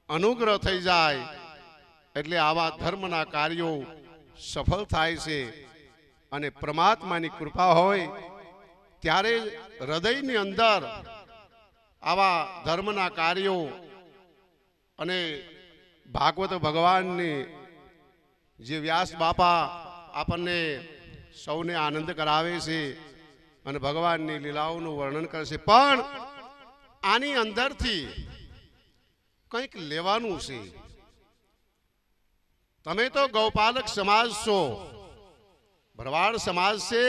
અનુગ્રહ થઈ જાય એટલે આવા ધર્મના કાર્યો સફળ થાય છે. અને પરમાત્માની કૃપા હોય ત્યારે હૃદયની અંદર આવા ધર્મના કાર્યો અને ભાગવત ભગવાનની જે વ્યાસ બાપા આપણને સૌને આનંદ કરાવે છે અને ભગવાનની લીલાઓનું વર્ણન કરે છે, પણ આની અંદરથી કંઈક લેવાનું છે. તમે તો ગૌપાલક સમાજ છો, ભરવાડ સમાજ છે,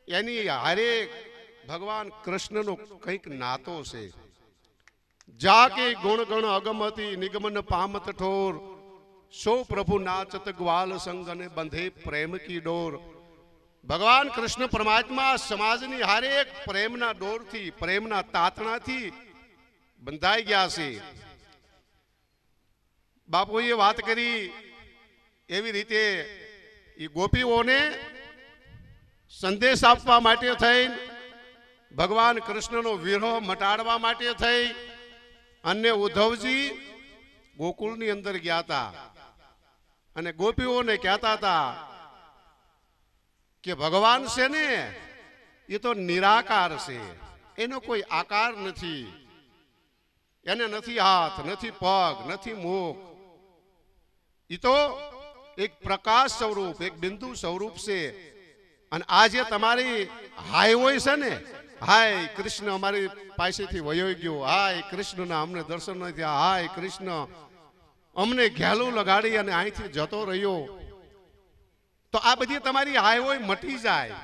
એની હારે ભગવાન કૃષ્ણનો કંઈક નાતો છે. જાકે ગુણ ગણ અગમતી નિગમન પામત ઠોર, સો પ્રભુ નાચત ગ્વાલ સંગ અને બંધે પ્રેમ કી ડોર. ભગવાન કૃષ્ણ પરમાત્મા સમાજની હારે એક પ્રેમના ડોરથી, પ્રેમના તાતણાથી બંધાઈ ગયા છે. બાપુએ વાત કરી એવી રીતે એ ગોપીઓને સંદેશ આપવા માટે થઈ, ભગવાન કૃષ્ણનો વિરહ મટાડવા માટે થઈ અને ઉદ્ધવજી ગોકુળની અંદર ગયા હતા અને ગોપીઓને કહેતા હતા કે ભગવાન છે ને એ તો નિરાકાર છે, એનો કોઈ આકાર નથી, એને નથી હાથ, નથી પગ, નથી મુખ, એ તો એક પ્રકાશ સ્વરૂપ, એક બિંદુ સ્વરૂપ છે. અને આજે તમારી હાય હોય છે ને, હાય કૃષ્ણ અમારી પાસેથી વયો ગયો, હાય કૃષ્ણના અમને દર્શન નથી થયા, હાય કૃષ્ણ અમને ઘેલું લગાડી અને અહીંથી જતો રહ્યો, તો આ બધી તમારી હાય હોય મટી જાય.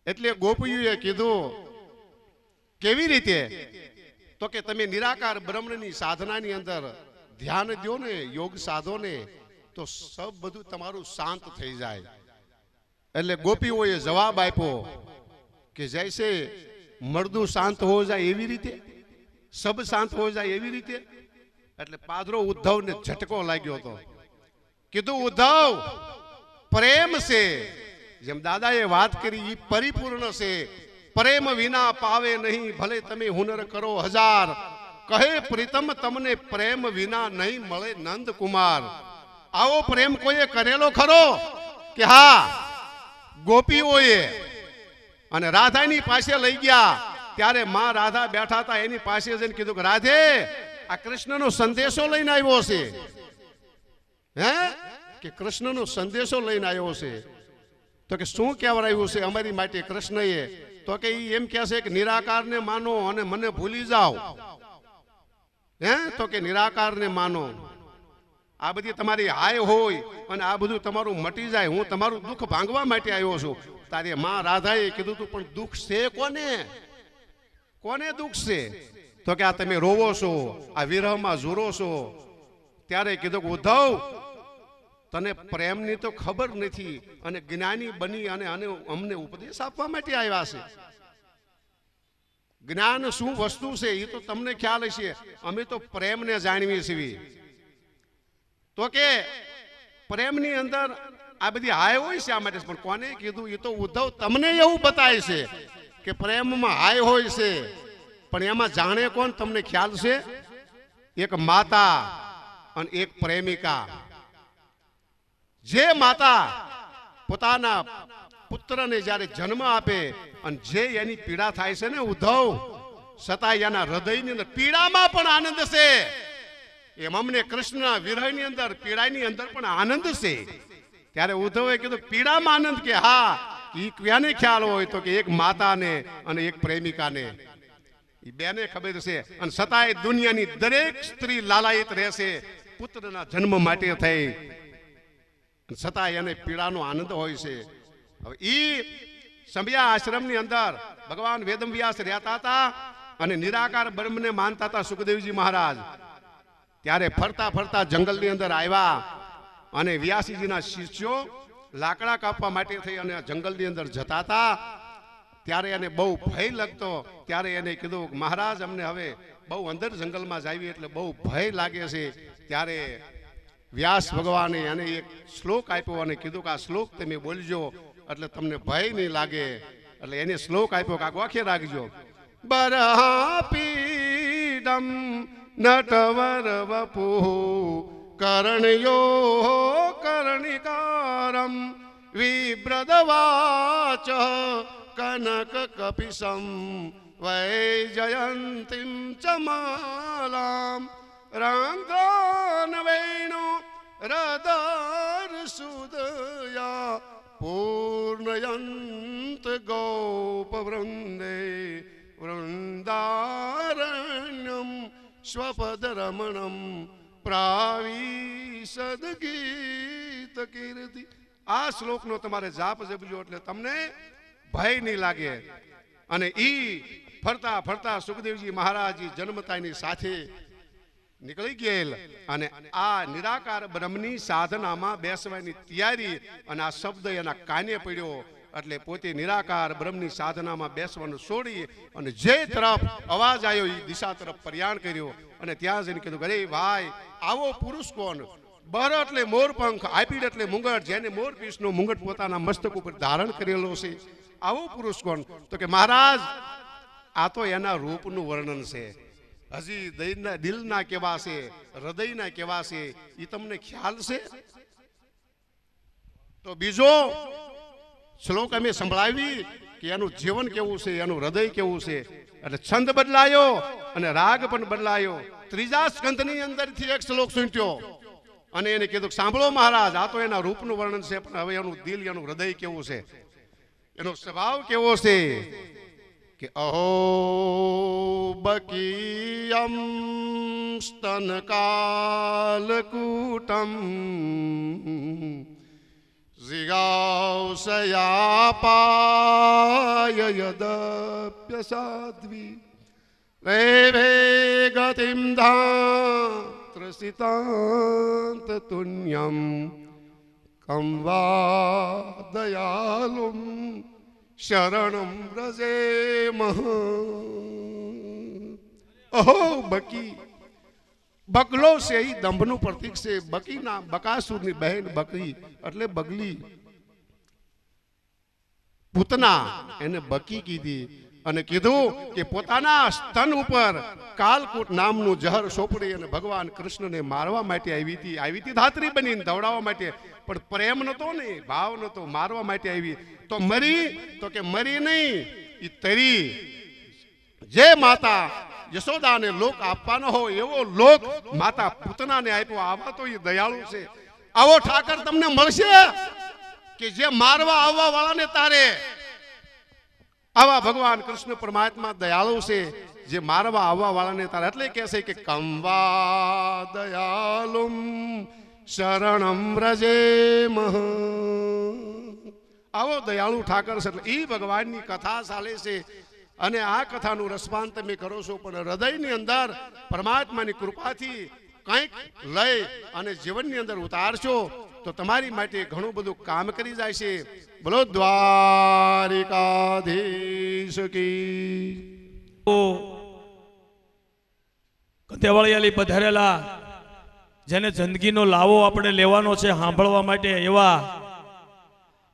એટલે ગોપીઓએ કીધું કેવી રીતે, તો કે તમે નિરાકાર બ્રહ્મની સાધનાની અંદર ધ્યાન દો ને, યોગ સાધો ને, તો સબ બધું તમારું શાંત થઈ જાય. એટલે ગોપીઓએ જવાબ આપ્યો કે જૈસે મર્દુ શાંત હો જાય એવી રીતે, સબ શાંત હો જાય એવી રીતે. એટલે પાદરો ઉદ્ધવને ઝટકો લાગ્યો હતો. કીધું ઉદ્ધવ, પ્રેમ છે, જેમ દાદાએ વાત કરી એ પરિપૂર્ણ છે. પ્રેમ વિના પાવે નહીં, ભલે તમે હુનર કરો હજાર, કહે પ્રીતમ તમને પ્રેમ વિના નહીં મળે નંદ કુમાર. આવો પ્રેમ કોઈએ કરેલો ખરો? કે હા, ગોપીઓએ. અને રાધાની પાસે લઈ ગયા ત્યારે માં રાધા બેઠા હતા, એની પાસે જઈને કીધું કે રાધે, આ કૃષ્ણનો સંદેશો લઈને આવ્યો છે. હે કે કૃષ્ણનો સંદેશો લઈને આવ્યો છે. તો કે શું કહેવાયું છે અમારી માટે કૃષ્ણએ? તો કે એમ કહે છે કે નિરાકારને માનો અને મને ભૂલી જાઓ. હે તો કે નિરાકારને માનો, આ બધી તમારી હાય હોય અને આ બધું તમારું મટી જાય, હું તમારું દુઃખ ભાંગવા માટે આવ્યો છું. તારે માં રાધાએ કીધું તું, પણ દુઃખ છે કોને? કોને દુઃખ છે? તો કે આ તમે રોવો છો, આ વિરહમાં ઝૂરો છો. ત્યારે કીધું કે ઉદ્ધવ, તને પ્રેમની તો ખબર નથી અને જ્ઞાની બની અને અમને ઉપદેશ આપવા માટે આવ્યા છે. જ્ઞાન શું વસ્તુ છે એ તો તમને ખ્યાલ હશે, અમે તો પ્રેમને જાણવીએ છીએ. તો કે પ્રેમની અંદર આ બધી હાય હોય છે, આ માટે. પણ કોને કીધું? એ તો ઉદ્ધવ તમને એવું બતાય છે કે પ્રેમમાં હાય હોય છે, પણ એમાં જાણે કોણ તમને ખ્યાલ છે? એક માતા અને એક પ્રેમિકા. જે માતા પોતાના પુત્રને જ્યારે જન્મ આપે અને જે એની પીડા થાય છે ને ઉદ્ધવ, છતાં એના હૃદયની અંદર પીડામાં પણ આનંદ છે. એમ અમને કૃષ્ણના વિરહની અંદર, પીડાની અંદર પણ આનંદ છે. ત્યારે ઉદ્ધવે કીધું પીડામાં આનંદ, કે હા, એ ક્યાંને ખ્યાલ હોય? તો કે એક માતાને અને એક પ્રેમિકાને, એ બેને ખબર છે. અને છતાંય દુનિયાની દરેક સ્ત્રી લાલાયિત રહેશે પુત્રના જન્મ માટે થઈ, છતાં એને પીડાનો આનંદ હોય છે. હવે ઈ સંભ્યા આશ્રમની અંદર ભગવાન વેદવ્યાસ રહેતા હતા અને નિરાકાર બ્રહ્મને માનતા હતા સુખદેવજી મહારાજ. ત્યારે ફરતા ફરતા જંગલની અંદર આવ્યા અને વ્યાસીજીના શિષ્યો લાકડા કાપવા માટે થઈ અને જંગલની અંદર જતા હતા, ત્યારે એને બહુ ભય લાગતો. ત્યારે એને કીધું કે મહારાજ અમને હવે બહુ અંદર જંગલમાં જાવી એટલે બહુ ભય લાગે છે. ત્યારે વ્યાસ ભગવાને એને એક શ્લોક આપ્યો અને કીધું કે આ શ્લોક તમે બોલજો એટલે તમને ભય નહીં લાગે. એટલે એને શ્લોક આપ્યો કે આ ગોખે રાખજો. બરહાપીડમ નટવર વપુ કરણયો કર્ણિકારમ વિબ્રદવાચ કનક કપિસમ વૈજયંતીમ ચ માલામ રાંદ્રાન વેણુ રદર સુદયા પૂર્ણયંત ગોપવૃંદે વૃંદારણ્યમ સ્વપદરમણમ પ્રાવિશદ ગીત કીર્તિ. આ શ્લોકનો તમારે જાપ જપજો એટલે તમને ભય નહીં લાગે. અને ઈ ફરતા ફરતા સુખદેવજી મહારાજજી જન્મતાની સાથે નીકળી ગયેલ અને આ નિરાકાર બ્રહ્મની સાધનામાં બેસવાની તૈયારી અને આ શબ્દ એના કાને પડ્યો એટલે પોતે નિરાકાર બ્રહ્મની સાધનામાં બેસવાનું છોડી અને જે તરફ અવાજ આવ્યો એ દિશા તરફ પ્રયાણ કર્યો. અને ત્યાં જઈને કીધું અરે ભાઈ આવો પુરુષ કોણ? બર એટલે મોરપંખ, આપીડ એટલે મુંગટ, જેને મોરપીસનો મુંગટ પોતાના મસ્તક ઉપર ધારણ કરેલો છે, આવો પુરુષ કોણ? તો કે મહારાજ આ તો એના રૂપનું વર્ણન છે, હજી દિલના કેવા છે, હૃદયના કેવા છે એ તમને ખ્યાલ છે? તો બીજો શ્લોક અમે સંભળાવી કે એનું જીવન કેવું છે, એનું હૃદય કેવું છે. એટલે છંદ બદલાયો અને રાગ પણ બદલાયો. ત્રીજા સ્કંધની અંદરથી એક શ્લોક સુંટ્યો અને એને કીધું સાંભળો મહારાજ આ તો એના રૂપનું વર્ણન છે, પણ હવે એનું દિલ, એનું હૃદય કેવું છે, એનો સ્વભાવ કેવો છે. કે અહો બકીયમ સ્તનકાલકૂટમ જિગાવસયાપાય યદપ્ય સાધ્વી રેવે ગતિમ ધાત્રસિતાંત તુન્યમ કમ વા દયાલુમ શરણમ વ્રજે મહ. અહો બકી, બકલો છે એ દંભનું પ્રતીક છે. બકીના બકાસુરની બહેન બકરી એટલે બગલી, પૂતના એને બકી કીધી અને કીધું કે પોતાના સ્તન ઉપર કાલકૂટ નામનું જહર સોંપડી અને ભગવાન કૃષ્ણને મારવા માટે આવી હતી ધાત્રી બનીને દવડાવવા માટે, પણ પ્રેમ નતો ને, ભાવ નતો, મારવા માટે આવી. તો મરી? તો કે મરી નહીં, એ તરી. જે માતા યશોદાને લોક આપવાનો હોય એવો લોક માતા પૂતનાને આપ્યો. આવા તો એ દયાળુ છે. આવો ઠાકર તમને મળશે કે જે મારવા આવવા વાળાને તારે. આવા ભગવાન કૃષ્ણ પરમાત્મા દયાળુ છે, જે મારવા આવવા વાળાને તારે. એટલે કહે છે કે કંવા દયાલુમ શરણમ વ્રજે મહ. આવો દયાળુ ઠાકર છે. એટલે એ ભગવાનની કથા ચાલે છે અને આ કથાનું રસપાન તમે કરો છો, પણ હૃદયની અંદર પરમાત્માની કૃપાથી કંઈક લઈ અને જીવનની અંદર ઉતારશો તો તમારી માટે ઘણું બધું કામ કરી જાય છે. બોલો દ્વારિકાધીશ કી. કથેવાળિયાલી પધારેલા જેને જિંદગીનો લાવો આપણે લેવાનો છે સાંભળવા માટે એવા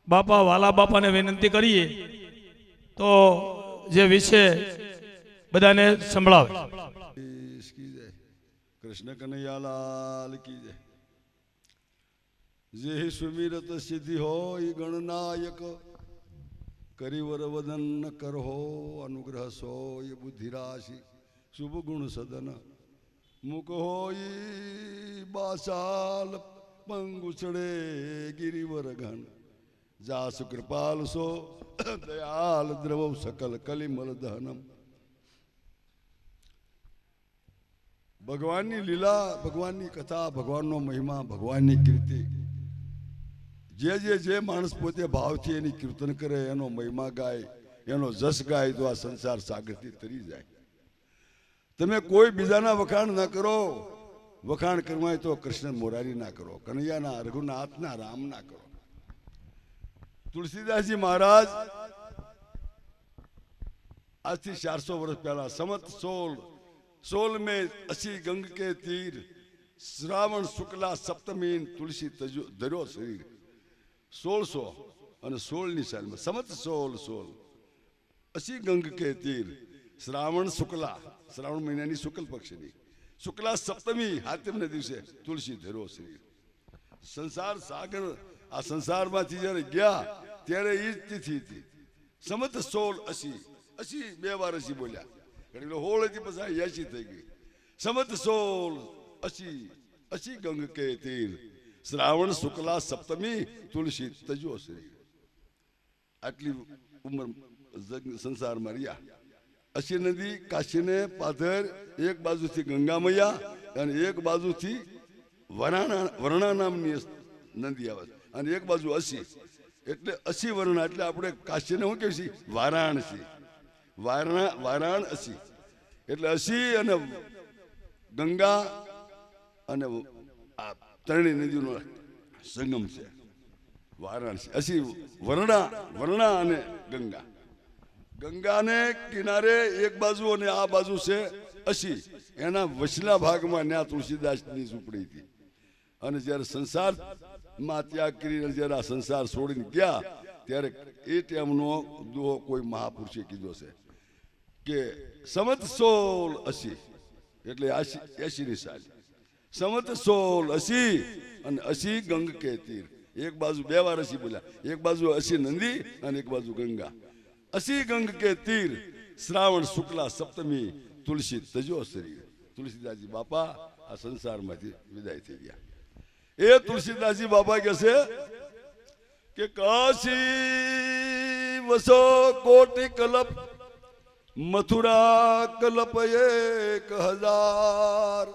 બાપા, વાલા બાપાને વિનંતી કરીએ તો જે વિશે બધાને સંભળાવે. કૃષ્ણ કનૈયાલાલ કી જય. જે સુમિરત સિદ્ધિ હોય ગણનાયક, કરિવર વદન કર હો અનુગ્રહ સોય બુદ્ધિરાશિ શુભ ગુણ સદન મુક હોય બાસાલ પંગુચડે ગિરિવર ઘન જાસુ કૃપાલ સો દયાલ દ્રવ સકલ કલિમલ દહનમ. ભગવાનની લીલા, ભગવાનની કથા, ભગવાનનો મહિમા, ભગવાનની કીર્તિ, જે માણસ પોતે ભાવથી એની કીર્તન કરે, એનો મહિમા ગાય, એનો જસ ગાય તો આ સંસાર સાગરથી તરી જાય. તમે કોઈ બીજાના વખાણ ન કરો, વખાણ કરવા હોય તો કૃષ્ણ મોરારી ના કરો, કનૈયાના, રઘુનાથના, રામ ના કરો. તુલસીદાસજી મહારાજ આજથી 400 વર્ષ પહેલા સંવત 16 में 80 गंग के तीर श्रावण शुक्ला सप्तमी तुलसी धर्यो शरीर. 1616 સાલમાં સંવત 16 80 ગંગ કે તીર શ્રાવણ શુક્લા, શ્રાવણ મહિનાની શુક્લ પક્ષની શુક્લા સપ્તમી હાથમના દિવસે તુલસી ધર્યો શરીર. સંસાર સાગર, આ સંસારમાંથી જ્યારે ગયા ત્યારે એ જ તિથિ હતી. સંવત 1680 બે વાર 80 બોલ્યા, એટલે 16 હતી પછી 80 થઈ ગઈ. સંવત 1680 ગંગ કે તીર શ્રાવણ શુક્લા સપ્તમી તુલસી તજો શરીર. આટલી ઉંમર સંસારમાં રહ્યા. અસી નદી કાશીને પાથર, એક બાજુથી ગંગા મૈયા અને એક બાજુથી વર્ણા નામની નદી આવે અને એક બાજુ અસી, એટલે 80 વર્ણા. એટલે આપણે કાશીને શું કહીએ છીએ? વારાણસી. વારાણસી એટલે 80 અને ગંગા અને આ ત્રણેય નદીનો સંગમ છે વારાણસી. 80 વર્ણા અને ગંગા. ગંગાને કિનારે એક બાજુ અને આ બાજુ છે 80. એના વચલા ભાગમાં ત્યાં તુલસીદાસની ઝૂંપડી હતી. અને જ્યારે સંસારમાં ત્યાગ કરીને જ્યારે આ સંસાર છોડીને ગયા ત્યારે એ ટાઈમનો દુહો કોઈ મહાપુરુષે કીધો છે કે સંવત 1680 એટલે 80ની સાલ. સંવત 1680 અને 80 ગંગ કે તીર. એક બાજુ બે વાર 80 બોલ્યા, એક બાજુ 80 નદી અને એક બાજુ ગંગા. 80 ગંગ કે તીર શ્રાવણ શુક્લા સપ્તમી તુલસી તજો શરીર. તુલસીદાસજી બાપા આ સંસારમાંથી વિદાય થઈ ગયા. એ તુલસીદાસજી બાપા કહે છે કે કાશી વસો કોટી કલપ, મથુરા કલપ 1000.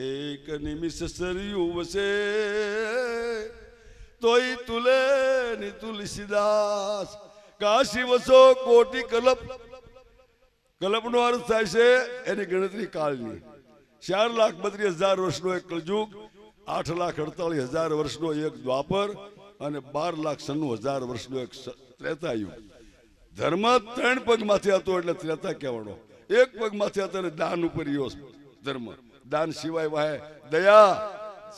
એક નિમિષ સરયુ વસે તોય તુલે ની તુલસીદાસ. કાશી વસો કોટી કલપ. કલપનો અર્થ થાય છે એની ગણતરી કાળની. 4,32,000 વર્ષનો એક કલયુગ, 8,48,000 વર્ષનો એક દ્વાપર અને 12,96,000 વર્ષનો એક ત્રેતાયુગ. ધર્મ 3 પગમાંથી હતો એટલે ત્રેતા કહેવાનો. એક પગમાંથી હતો એટલે દાન ઉપર યો ધર્મ. દાન સિવાય વાહે દયા,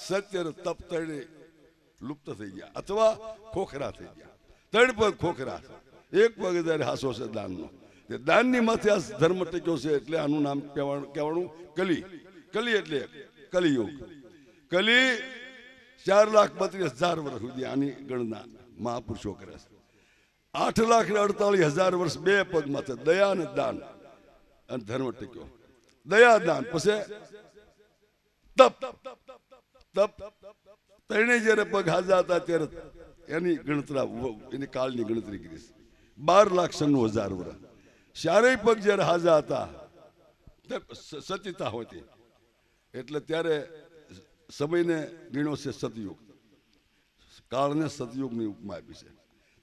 સત્ય અને તપ ત્રણે લુપ્ત થઈ ગયા અથવા ખોખરા થઈ ગયા. 3 પગ ખોખરા, એક પગ જ્યારે હાસો છે દાનનો. દાનની માથે આ ધર્મ ટક્યો છે એટલે આનું નામ કહેવાનું કલી. કલી એટલે કલિયુગ. કલી 4,32,000 વર્ષ સુધી આની ગણના મહાપુરુષો કરે છે. 8,48,000 વર્ષ બે પગ માથે દયા અને દાન અને ધર્મ ટક્યો. દયા દાન પછી તપ. તપ ત્રણેય જયારે પગ હાજર હતા ત્યારે એની એની કાળની ગણતરી કરી. 12,96,000 વર્ષ. ચારેય પગ જયારે હાજર હતા સતીતા હોતી એટલે ત્યારે સમયને ગણ્યો છે સતયુગ. કાળને સતયુગની ઉપમા આપી છે.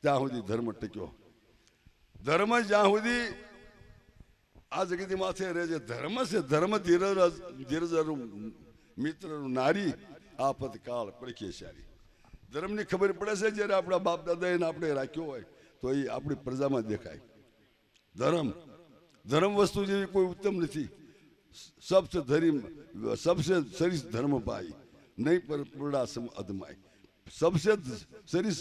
ત્યાં સુધી ધર્મ ટક્યો. ધર્મ જ્યાં સુધી આ જગતની માથે રહે છે ધર્મ છે. ધર્મ ધીરજ મિત્ર નારી આફત કાળ પડખેશારી. ધર્મની ખબર પડે છે જ્યારે આપણા બાપ દાદાને આપણે રાખ્યો હોય તો એ આપણી પ્રજામાં દેખાય. ધર્મ વસ્તુ જેવી કોઈ ઉત્તમ નથી. સબસે સરીસ ધર્મ ભાઈ નહીં પર પૂર્ણા સમ અધમાય. સબસે સરીસ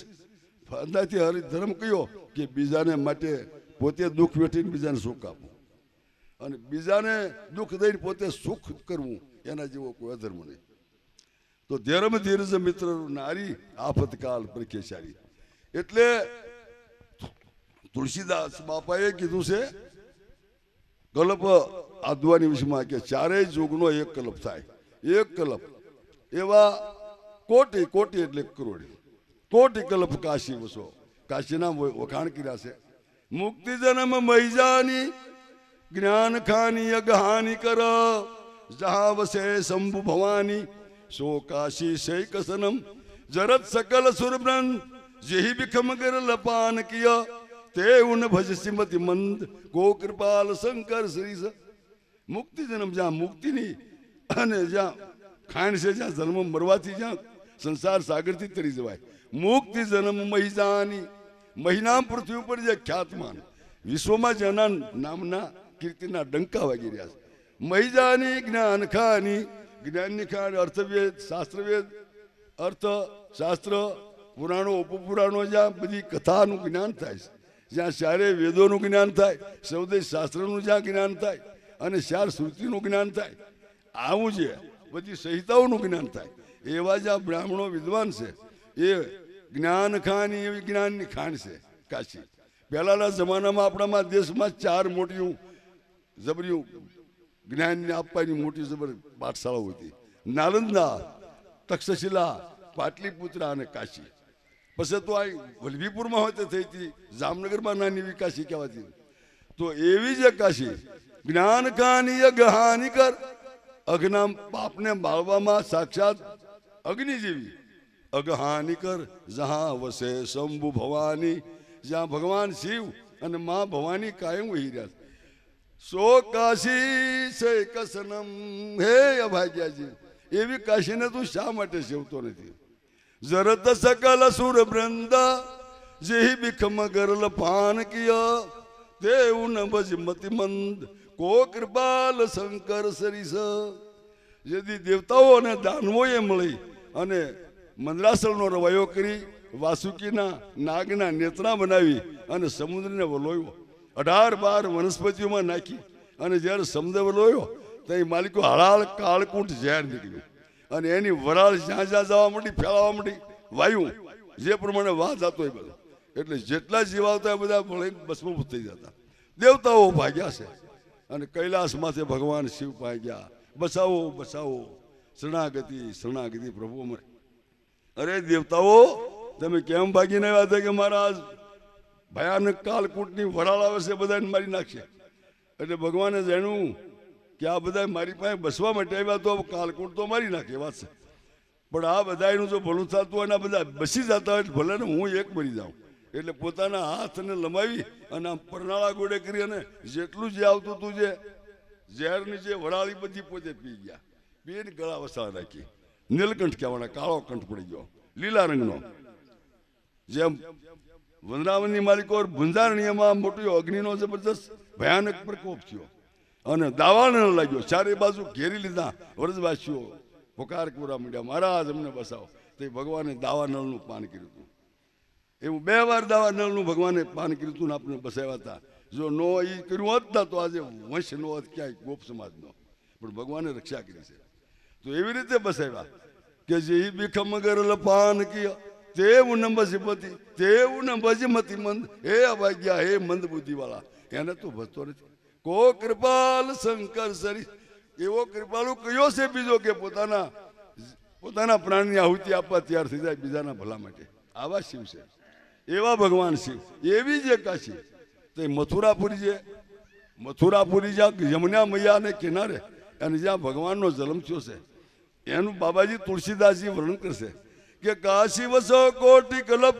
અંદાજથી હરિ ધર્મ કયો કે બીજાને માટે પોતે દુઃખ વેઠીને બીજાને સુખ આપવું અને બીજાને દુઃખ દઈને પોતે સુખ કરવું, એના જેવો કોઈ અધર્મ નહીં. તો ધર્મ ધીરજ મિત્ર નારી આફત કાળ પડખેશારી. એટલે તુલસીદાસ બાપાએ કીધું છે કલ્પ આધવાની વિષયમાં કે ચારેય યુગનો એક કલ્પ થાય. એક કલ્પ એવા કોટી, કોટી એટલે કરોડ, કોટી કલ્પ કાશી વસો. કાશીના વખાણ કર્યા છે. મુક્તિ જન્મ મૈજાની જ્ઞાન ખાની અગહાની કર જહા વસે શંભુ ભવાની સો કાશી શૈક સનમ જરત સકલ સુરબ્રન જેહી ભિખમગર લપાન કિયા તે ઉન ભજ સિમતિ મંદ ગો કૃપાલ શંકર શ્રી. મુક્તિ જન્મ જ્યાં મુક્તિની અને જ્યાં ખાંડ છે જ્યાં જન્મ મરવાથી જ્યાં સંસાર સાગરથી તરી જવાય. મુક્તિ જન્મ મહિજાની, મહિના પૃથ્વી ઉપર જે ખ્યાતમાન વિશ્વમાં જેના નામના કીર્તિના ડંકા વાગી રહ્યા છે. મહિજાની જ્ઞાન ખાની, જ્ઞાનની ખાન, અર્થવેદ, શાસ્ત્રવેદ, અર્થ શાસ્ત્ર, પુરાણો ઉપપુરાણો, જ્યાં બધી કથાનું જ્ઞાન થાય છે, જ્યાં ચારે વેદોનું જ્ઞાન થાય, સૌદે શાસ્ત્રનું જ્યાં જ્ઞાન થાય અને ચાર શ્રુતિનું જ્ઞાન થાય, આવું છે બધી સંહિતાઓનું જ્ઞાન થાય, એવા જ્યાં બ્રાહ્મણો વિદ્વાન છે એ જ્ઞાન ખાની એવી જ્ઞાનની ખાણ છે કાશી. પહેલાના જમાનામાં આપણામાં દેશમાં 4 મોટી જબર્યું જ્ઞાનને આપવાની મોટી જબર પાઠશાળાઓ હતી. નાલંદા, તક્ષશિલા, પાટલીપુત્ર અને કાશી. પછી તો આ વલ્લભીપુરમાં હોય તો થઈ હતી, જામનગરમાં નાની એવી કાશી કહેવાતી. તો એવી જે કાશી જ્ઞાન ખાની અગહાની કર, અઘના પાપને બાળવામાં સાક્ષાત અગ્નિ જેવી અગહાની કર, જહાં વસે શંભુ ભવાની, જ્યાં ભગવાન શિવ અને મા ભવાની કાયમ વહી રહ્યા છે. સો કાશી છે કસનમ, હે અભાગ્યાજી, એવી કાશીને તું શા માટે સેવતો નથી? જરત સકલ સુર વૃંદ, જેહી બિખમ ગરલ પાન કિયા, દેવ ન ભજ મતિમંદ, કો કૃપાલ શંકર સરીસ. જેથી દેવતાઓ અને દાનવોએ મળી અને મંદરાસળનો રવાયો કરી વાસુકીના નાગના નેત્રા બનાવી અને સમુદ્રને વલોયો. 18 વનસ્પતિઓમાં નાખી અને જ્યારે સમુદ્ર વલોયો ત્યાં માલિકો હળાળ કાળકૂટ ઝેર નીકળ્યું અને એની વરાળ જ્યાં જ્યાં જવા માંડી, ફેલાવા માંડી, વાયુ જે પ્રમાણે વાહ જતો એ બધો, એટલે જેટલા જીવ આવતા એ બધા ભસ્મભૂત થઈ જતા. દેવતાઓ ભાગ્યા છે અને કૈલાસમાંથી ભગવાન શિવ ભાગ્યા. બસાવો બસાવો, શરણાગતિ શરણાગતિ પ્રભુ અમારે. અરે દેવતાઓ, તમે કેમ ભાગીને આવ્યા હતા કે મહારાજ ભયાનક કાલકૂટની વરાળ આવે છે, બધાને મારી નાખશે. એટલે ભગવાને જાણ્યું કે આ બધા મારી પાસે બસવા માટે આવ્યા, તો કાલકૂટ તો મારી નાખે વાત છે, પણ આ બધાનું જો ભલું થતું હોય ને આ બધા બસી જતા હોય ભલે ને હું એક મરી જાઉં. એટલે પોતાના હાથને લંબાવી અને આમ પરનાળા ગોળે કરી અને જેટલું જે આવતું હતું જે ઝેરની જે વરાળી બધી પોતે પી ગયા. પીને ગળા વસાળ રાખી. નીલકંઠ કહેવાના, કાળો કંઠ પડી ગયો, લીલા રંગનો. જેમ વૃંદાવનની માલિકો ભુંજારણીયમાં મોટો અગ્નિનો જબરદસ્ત ભયાનક પ્રકોપ થયો અને દાવાનળ લાગ્યો. ચારે બાજુ ઘેરી લીધા વ્રજવાસીઓ, પુકાર કરવા માંડ્યા, મહારાજ અમને બસાવો. તે ભગવાને દાવાનળનું પાન કર્યું હતું. એવું 2 વાર દાવાનળનું ભગવાને પાન કર્યું હતું ને આપણે બસાવ્યા હતા. જો નો એ કર્યું હોત ના તો આજે વંશ નો હોત ક્યાંય ગોપ સમાજનો, પણ ભગવાને રક્ષા કરી છે. તો એવી રીતે બસાવ્યા કે જે બિખમ ગરલ પાન કિયા, તેવું ન ભજમતિ, તેવું ન ભજમતિ મંદ, હે અભાગ્યા, હે મંદ બુદ્ધિ વાળા, એને તું ભજતો નથી. કો કૃપાલ શંકર સરી, એવો કૃપાળુ કયો છે બીજો કે પોતાના પ્રાણની આહુતિ આપવા તૈયાર થઈ જાય બીજાના ભલા માટે? આવા શિવ છે, એવા ભગવાન શિવ. એવી જે કાશી તે મથુરાપુરી છે, મથુરાપુરી જ્યાં યમુના મૈયાને કિનારે અને જ્યાં ભગવાનનો જન્મ થયો છે, એનું બાબાજી તુલસીદાસજી વર્ણન કરશે કે કાશી વસો કોટી કલ્પ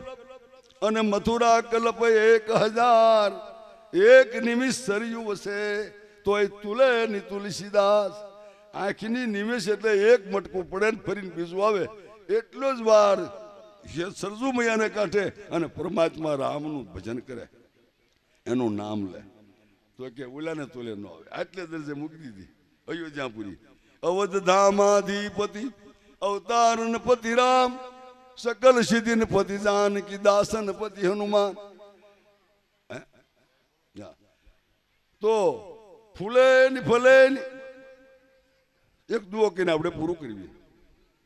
અને મથુરા કલ્પ 1000, એક નિમિષ સરયું વસે તો એ તુલે ની તુલસીદાસ. આંખની નિમિષ એટલે એક મટકું પડે ને ફરીને બીજું આવે, એટલો જ વાર સરજુ મૈયાને કાંઠે અને પરમાત્મા રામનું ભજન કરે, એનું નામ લે તો કે ઓલાને તુલે ન આવે. આટલે દરજે મૂકી દીધી અયોધ્યાપુરી. અવધ ધામાધિપતિ અવતારન પતિ રામ, સકલ સિદ્ધિન પતિ જાનકી દાસન પતિ હનુમાન. તો ફૂલે ની ફલે ની એક દુઓ કહીને આપણે પૂરું કરવી.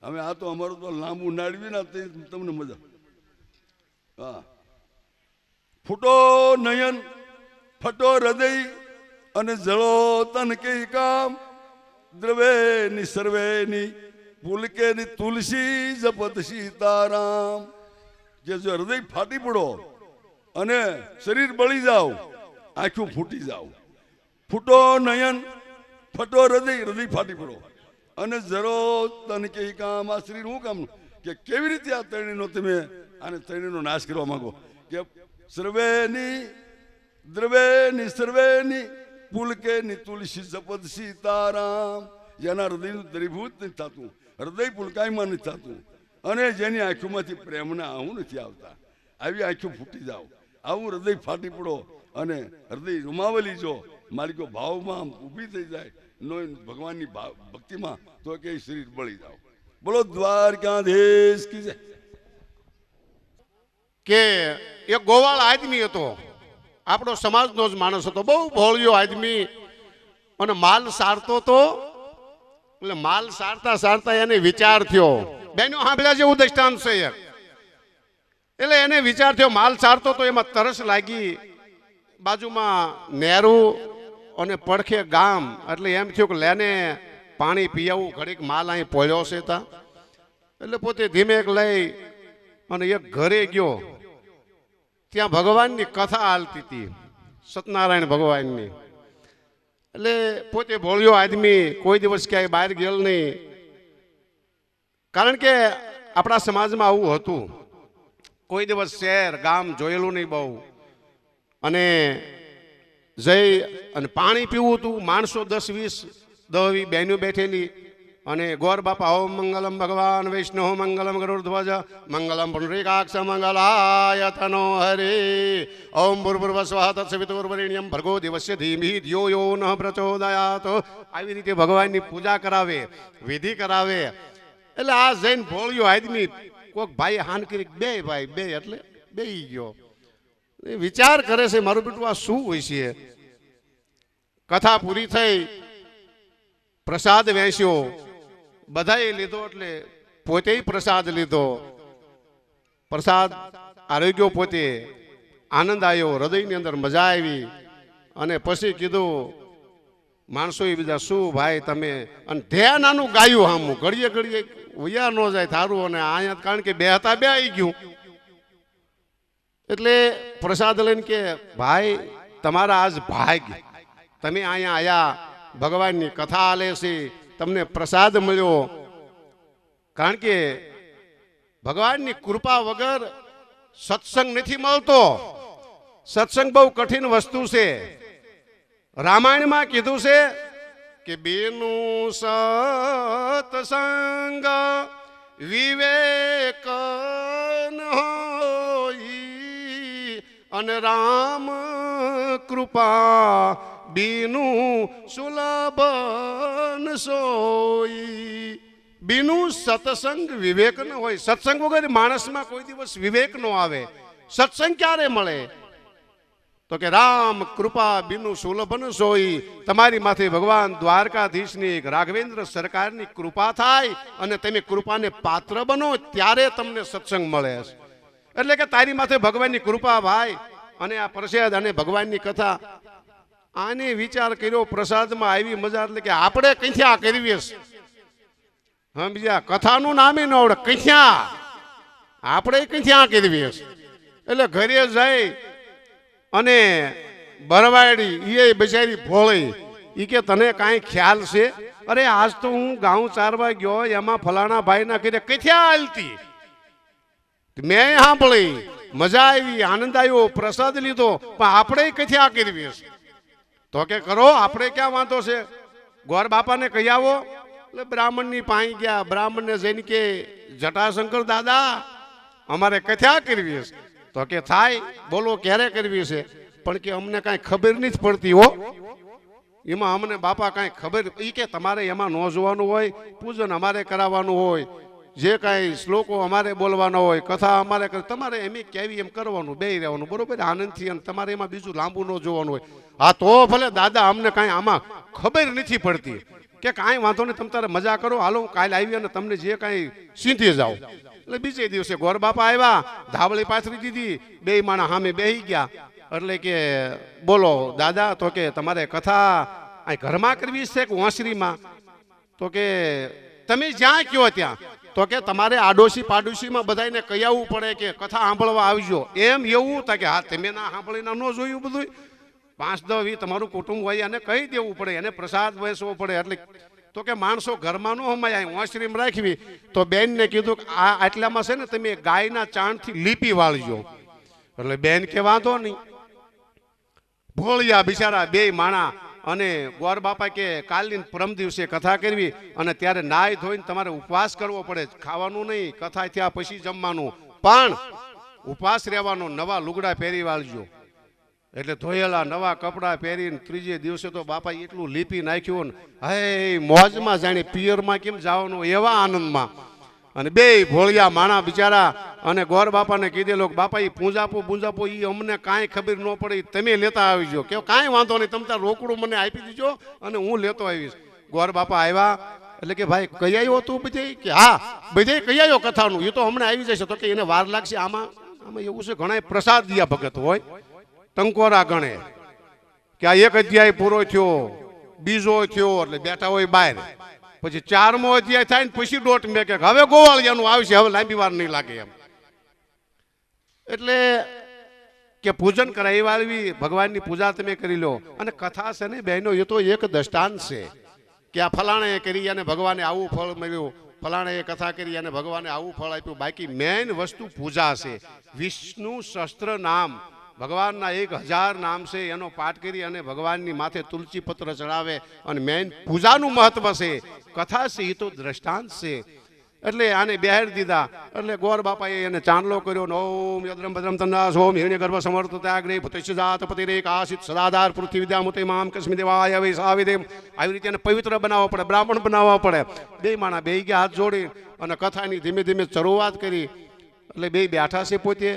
હવે આ તો અમારું તો લાંબુ નાડવી ને તમને મજા. હા, ફૂટો નયન, ફટો હૃદય અને જળો તન કે કામ, દ્રવેની સર્વેની પુલકેની તુલસી જપત સીતારામ. જે જો હૃદય ફાટી પડો અને શરીર બળી જાવ, આંખું ફૂટી જાવ, ફૂટો નયન, ફટો હૃદય, હૃદય ફાટી પડો અને જરો તન કે કામ. આ શરીર શું કામનું કે કેવી રીતે આ ત્રણેયનો તમે આને ત્રણેયનો નાશ કરવા માંગો? કે સર્વેની દ્રવેની સર્વેની પુલકેની તુલસી જપત સીતારામ. જેના હૃદયનું દ્રવીભૂત નથી થતું, હૃદય પુલકાયમાં નથી થતું અને જેની આંખોમાંથી પ્રેમના આવું નથી આવતા આવી આંખો ફૂટી જાઓ આવું હૃદય ફાટી પડો અને હૃદય રૂમાવલી જો મારી કો ભાવમાં આમ ઊભી થઈ જાય નો ભગવાનની ભક્તિમાં તો કે શરીર બળી જાઓ બોલો દ્વારકાધીશ કી જય કે એક ગોવાળ આદમી હતો આપણો સમાજનો જ માણસ હતો બહુ ભોળિયો આદમી અને માલ સારતો તો એટલે માલ સારતા સારતા એને વિચાર થયો બેનો સાંભળ્યા જેવું દ્રષ્ટાંત છે એક એટલે એને વિચાર થયો માલ સારતો તો એમાં તરસ લાગી બાજુમાં નેરું અને પડખે ગામ એટલે એમ થયું કે લેને પાણી પીવું ઘડીક માલ અહીં પોળ્યો છે તા એટલે પોતે ધીમેક લઈ અને એક ઘરે ગયો ત્યાં ભગવાનની કથા હાલતી હતી સત્યનારાયણ ભગવાનની એટલે પોતે ભોળિયો આદમી કોઈ દિવસ ક્યાંય બહાર ગયેલ નહીં કારણ કે આપણા સમાજમાં આવું હતું કોઈ દિવસ શહેર ગામ જોયેલું નહીં બહુ અને જઈ અને પાણી પીવું હતું માણસો 10-20 બહેનો બેઠેલી અને ગોર બાપા ઓમ મંગલમ ભગવાન વૈષ્ણવ મંગલમ ગરુડધ્વજ મંગલમ પુંડરીકાક્ષ મંગલાય તનો હરે ઓમ ભૂર્ભુવસ્વઃ તત્સવિતુર્વરેણ્યમ ભર્ગો દિવસ્ય ધીમહિ ધિયો યો નઃ પ્રચોદયાત આવી રીતે ભગવાનની પૂજા કરાવે વિધિ કરાવે એટલે આ જૈન ભોળિયો આદમી કોક ભાઈ હાન કરી બે એટલે બેહી ગયો વિચાર કરે છે મારું બેટું આ શું હોય છે કથા પૂરી થઈ પ્રસાદ વેચ્યો બધાએ લીધો એટલે પોતે પ્રસાદ લીધો પ્રસાદ આરોગ્યો પોતે આનંદ આવ્યો હૃદયની અંદર મજા આવી અને પછી કીધું માણસોએ બીજા શું ભાઈ તમે અને ધ્યાન આનું ગાયું હામું ઘડીએ ઘડીએ વૈયા ન જાય થારું અને અહીંયા કારણ કે બે હતા બે આવી ગયું એટલે પ્રસાદ લઈને કે ભાઈ તમારા આજ ભાગ તમે અહીંયા આયા ભગવાનની કથા આલે છે તમને પ્રસાદ મળ્યો કારણ કે ભગવાનની કૃપા વગર સત્સંગ નથી મળતો સત્સંગ બહુ કઠિન વસ્તુ છે રામાયણમાં કીધું છે કે બેનું સત્સંગ વિવેક ન હોય અને રામ કૃપા બીનું સુલભન સોઈ બીનું સત્સંગ વિવેક ન હોય સત્સંગ વગર માણસમાં કોઈ દિવસ વિવેક નો આવે સત્સંગ ક્યારે મળે તો કે રામ કૃપા બીનું સુલભન સોઈ તમારી માથે ભગવાન દ્વારકાધીશની રાઘવેન્દ્ર સરકારની કૃપા થાય અને તમે કૃપાને પાત્ર બનો ત્યારે તમને સત્સંગ મળે એટલે કે તારી માથે ભગવાનની કૃપા ભાઈ અને આ પ્રસાદ અને ભગવાનની કથા આને વિચાર કર્યો પ્રસાદમાં આવી મજા એટલે કે આપણે કથા કરવી હા બીજા કથાનું નામે ન આવડે કથા આપણે કથા કરવી એટલે ઘરે જાય અને બરવાડી એ બિચારી ભોળી એ કે તને કાંઈ ખ્યાલ છે અરે આજ તો હું ગાઉં ચારવા ગયો એમાં ફલાણા ભાઈના કીધે કથા હાલતી મેં સાંભળી મજા આવી આનંદ આવ્યો પ્રસાદ લીધો પણ આપણે કથા કરવી તો કે કરો આપણે ક્યાં વાંધો છે ગોર બાપાને કહી આવો એટલે બ્રાહ્મણની પાઈ ગયા બ્રાહ્મણને જઈને કે જટાશંકર દાદા અમારે કથા કરવી છે તો કે થાય બોલો ક્યારે કરવી છે પણ કે અમને કાંઈ ખબર નથી પડતી હો એમાં અમને બાપા કાંઈ ખબર એ કે તમારે એમાં ન જોવાનું હોય પૂજન અમારે કરાવવાનું હોય જે કાંઈ શ્લોકો અમારે બોલવાનો હોય કથા અમારે તમારે એમ કેવી એમ કરવાનું બે રહેવાનું બરોબર આનંદથી અને તમારે એમાં બીજું લાંબુ ન જોવાનું હોય હા તો ભલે દાદા અમને કાંઈ આમાં ખબર નથી પડતી કે કાંઈ વાંધો નહીં તમે તારે મજા કરો હાલો કાલે આવી અને તમને જે કાંઈ સીધી જાઓ એટલે બીજે દિવસે ગોર બાપા આવ્યા ધાવળી પાથરી દીધી બે માણા સામે બેહી ગયા એટલે કે બોલો દાદા તો કે તમારે કથા અહીં ઘરમાં કરવી છે કે ઓસરીમાં તો કે તમે જ્યાં કયો ત્યાં તો કે તમારે આડોશી પાડોશીમાં બધાને કહી આવવું પડે કે કથા સાંભળવા આવજો એમ એવું થાય કે હા તમે ના સાંભળીને ન જોયું બધું 5-10 તમારું કુટુંબ હોય એને કહી દેવું પડે એને પ્રસાદ વેચવો પડે એટલે તો કે માણસો ઘરમાં ન હમાય ઓસરીમાં રાખવી તો બેનને કીધું કે આ આટલામાં છે ને તમે ગાયના ચાણથી લીપી વાળજો એટલે બેન કે વાંધો નહીં ભોળિયા બિચારા બે માણા અને ગોર બાપા કે કાલની પરમ દિવસે કથા કરવી અને ત્યારે નાય ધોઈને તમારે ઉપવાસ કરવો પડે, ખાવાનું નહીં, કથા થયા પછી જમવાનું, પણ ઉપવાસ રહેવાનો, નવા લુગડા પહેરી વાળજો. એટલે ધોયેલા નવા કપડાં પહેરીને ત્રીજે દિવસે તો બાપા એટલું લીપી નાખ્યું ને હે મોજમાં જાણે પિયરમાં કેમ જવાનું એવા આનંદમાં. અને બે ભોળિયા માણા બિચારા અને ગોર બાપાને કીધેલો બાપા એ પૂંજાપો એ અમને કાંઈ ખબર ન પડે, તમે લેતા આવજો. કે કાંઈ વાંધો નહીં, તમે તાર રોકડું મને આપી દીજો અને હું લેતો આવીશ. ગોર બાપા આવ્યા એટલે કે ભાઈ કઈ આવ્યો તું બધે? કે હા બધે કઈ આવ્યો કથાનું, એ તો હમણાં આવી જશે. તો કે એને વાર લાગશે. આમાં એવું છે ઘણા પ્રસાદ દિયા ભગત હોય ટંકોરા ગણે કે આ એક અધ્યાય પૂરો થયો, બીજો થયો એટલે બેઠા હોય બહાર, પછી 4મો અધ્યાય થાય ને પછી દોટ મેં કે હવે ગોવાળિયાનું આવશે, હવે લાંબી વાર નહીં લાગે એમ. એટલે કે પૂજન કરાવી વાળવી, ભગવાનની પૂજા તમે કરી લો. અને કથા છે ને બહેનો, એ તો એક દ્રષ્ટાંત છે કે આ ફલાણે કરી અને ભગવાને આવું ફળ મળ્યું, ફલાણે કથા કરી અને ભગવાને આવું ફળ આપ્યું. બાકી મેન વસ્તુ પૂજા છે. વિષ્ણુ સહસ્ત્ર નામ, ભગવાનના 1000 નામ છે, એનો પાઠ કરી અને ભગવાનની માથે તુલસી પત્ર ચડાવે અને મેન પૂજાનું મહત્વ છે. કથા છે એ તો દ્રષ્ટાંત છે. એટલે આને બેહાડી દીધા. એટલે ગોર બાપાએ એને ચાંદલો કર્યો. ઓમ યદ્રમ ભદ્રમ તન્ના સોમ હિરણ્ય ગર્ભ સમર્થ ત્યાગ્રે પુતિજાત પતિરે કાશિત સદાધાર પૃથ્વી વિદ્યા મુતે મામ કસ્મિ દેવાય વૈસાવિદેમ. આવી રીતે એને પવિત્ર બનાવવા પડે, બ્રાહ્મણ બનાવવા પડે. બે માણા બે ગયા હાથ જોડી અને કથાની ધીમે ધીમે શરૂઆત કરી. એટલે બે બેઠા છે પોતે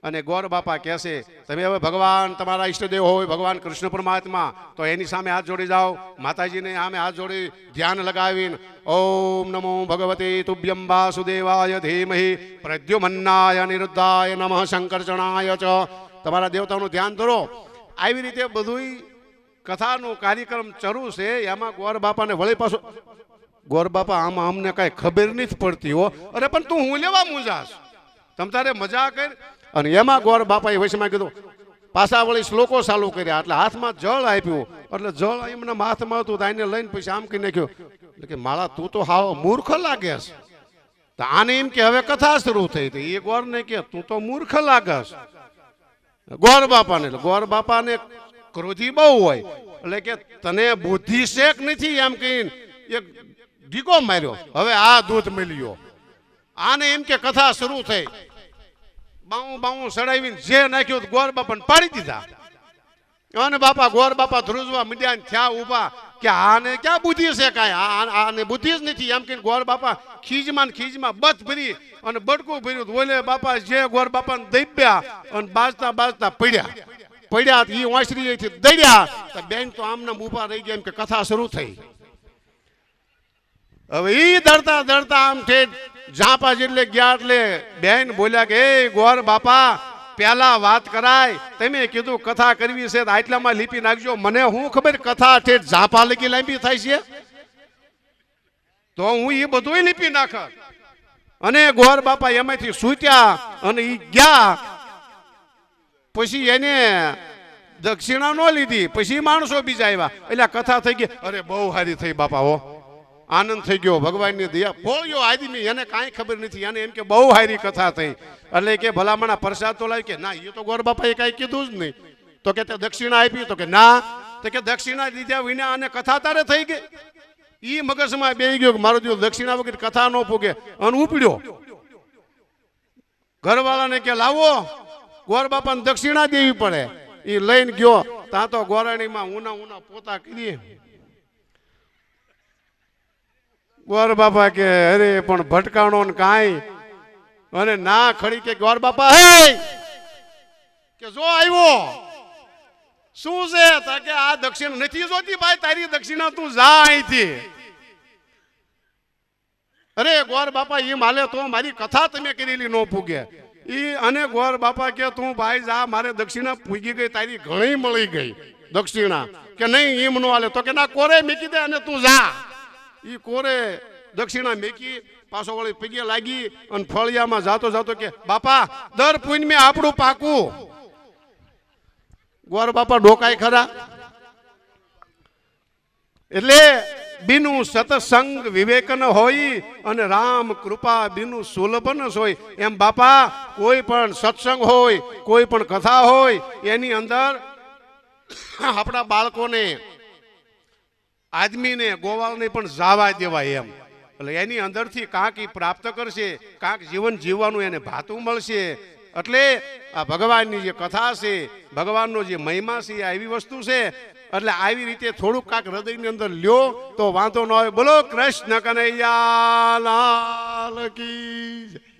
અને ગોર બાપા કહેશે તમે હવે ભગવાન તમારા ઈષ્ટદેવ હોય, ભગવાન કૃષ્ણ પરમાત્મા, તો એની સામે હાથ જોડી જાઓ. માતાજીને સામે હાથ જોડી ધ્યાન લગાવીને ઓમ નમો ભગવતે તુભ્યમ વાસુદેવાય ધીમહિ પ્રદ્યુમન્નાય અનિરુદ્ધાય નમઃ શંકરચણાય ચ. તમારા દેવતાનું ધ્યાન ધરો. આવી રીતે બધું કથાનો કાર્યક્રમ શરૂ છે. એમાં ગોર બાપાને વળી પાછો ગોર બાપા આમાં અમને કાંઈ ખબર નથી પડતી હો. અરે પણ તું હું લેવા મૂંઝાશ, તમ તારે મજા કર. અને એમાં ગોર બાપાએ વૈશમાં કીધું પાછા વળી શ્લોકો ચાલુ કર્યા. એટલે હાથમાં જળ આપ્યું. એટલે જળ એમના હાથમાં હતું તો આને લઈને પછી આમ કહી નાખ્યું. એટલે કે માળા તું તો હાવ મૂર્ખ લાગેસ. તો આને એમ કે હવે કથા શરૂ થઈ. તો એ ગોરને કે તું તો મૂર્ખ લાગસ ગોર બાપાને. એટલે ગોર બાપાને ક્રોધી બહુ હોય. એટલે કે તને બુદ્ધિ શેક નથી એમ કહીને એક ઢીકો માર્યો. હવે આ દૂધ મળ્યો. આને એમ કે કથા શરૂ થઈ. બાવું સડાવીને જે નાખ્યું ગોર બાપાને પાડી દીધા. અને બાપા ગોર બાપા ધ્રુજવા મીડિયા થયા ઉભા કે આને ક્યાં બુદ્ધિ છે કાંઈ, આને બુદ્ધિ જ નથી એમ કે ગોર બાપા ખીજમાં બથ ભરી અને બડકું ભર્યું. ઓલે બાપા જે ગોર બાપાને દબ્યા અને બાજતા પડ્યા એ વાંસળીથી દડ્યા. તો બેન તો આમના ઉભા રહી ગયા એમ કે કથા શરૂ થઈ. હવે એ દડતા આમ ઠેઠ ઝાપા જેટલે ગયા. એટલે બેન બોલ્યા કે એ ગોર બાપા પેલા વાત કરાય, તમે કીધું કથા કરવી છે આટલામાં લીપી નાખજો. મને હું ખબર કથા ઠેઠ ઝાપા લગી લાંબી થાય છે, તો હું એ બધું લીપી નાખ. અને ગોર બાપા એમાંથી સૂત્યા અને એ ગયા. પછી એને દક્ષિણા ન લીધી. પછી માણસો બીજા આવ્યા. એટલે કથા થઈ ગઈ. અરે બહુ સારી થઈ બાપા હો, આનંદ થઈ ગયો. ભગવાનની દયા. ભોળ્યો આદમી, એને કાંઈ ખબર નથી. એને એમ કે બહુ સારી કથા થઈ. એટલે કે ભલામણા પ્રસાદ તો લાવી. કે ના એ તો ગોર બાપાએ કાંઈ કીધું જ નહીં. તો કે તે દક્ષિણા આપી? તો કે ના. તો કે દક્ષિણા લીધા વિના અને કથા તારે થઈ ગઈ. એ મગજમાં બેસી ગયો કે મારો દિવસ દક્ષિણા વગર કથા ન પૂગે. અને ઉપડ્યો. ઘરવાળાને કે લાવો ગોર બાપાને દક્ષિણા દેવી પડે. એ લઈને ગયો. ત્યાં તો ગોરાણીમાં ઉના પોતા કરીએ. ગોર બાપા કે અરે પણ ભટકાણો ને કાંઈ. અને ના ખડી કે ગોર બાપા હે કે જો આવ્યો શું છે? કે આ દક્ષિણ નથી જોતી ભાઈ, તારી દક્ષિણા તું જા અહીંથી. અરે ગોર બાપા એ માલે તો મારી કથા તમે કરેલી ન પૂગે. અને ગોર બાપા કે તું ભાઈ જા, મારે દક્ષિણા પૂગી ગઈ, તારી ઘણી મળી ગઈ દક્ષિણા. કે નહીં એમ નો હાલે. તો કે ના કોરે મૂકી દે અને તું જા. ઈ કોરે દક્ષિણા મેકી પાછો વળી પગે લાગી અને ફળિયામાં જાતો કે બાપા દર પૂનમે આપણું પાકું. ગોર બાપા ડોકાય ખરા. એટલે બીનું સતસંગ વિવેકન હોય અને રામ કૃપા બીનું સુલભન હોય. એમ બાપા કોઈ પણ સત્સંગ હોય, કોઈ પણ કથા હોય, એની અંદર આપણા બાળકોને આદમીને ગોવાળને પણ જાવા દેવાય એમ. એટલે એની અંદરથી કાંક ઈ પ્રાપ્ત કરશે, કાંક જીવન જીવવાનું એને ભાતું મળશે. એટલે આ ભગવાનની જે કથા છે, ભગવાનનો જે મહિમા છે, એ આવી વસ્તુ છે. એટલે આવી રીતે થોડુંક કાંક હૃદયની અંદર લ્યો તો વાંધો ન હોય. બોલો કૃષ્ણ કનૈયા લાલ કી જય.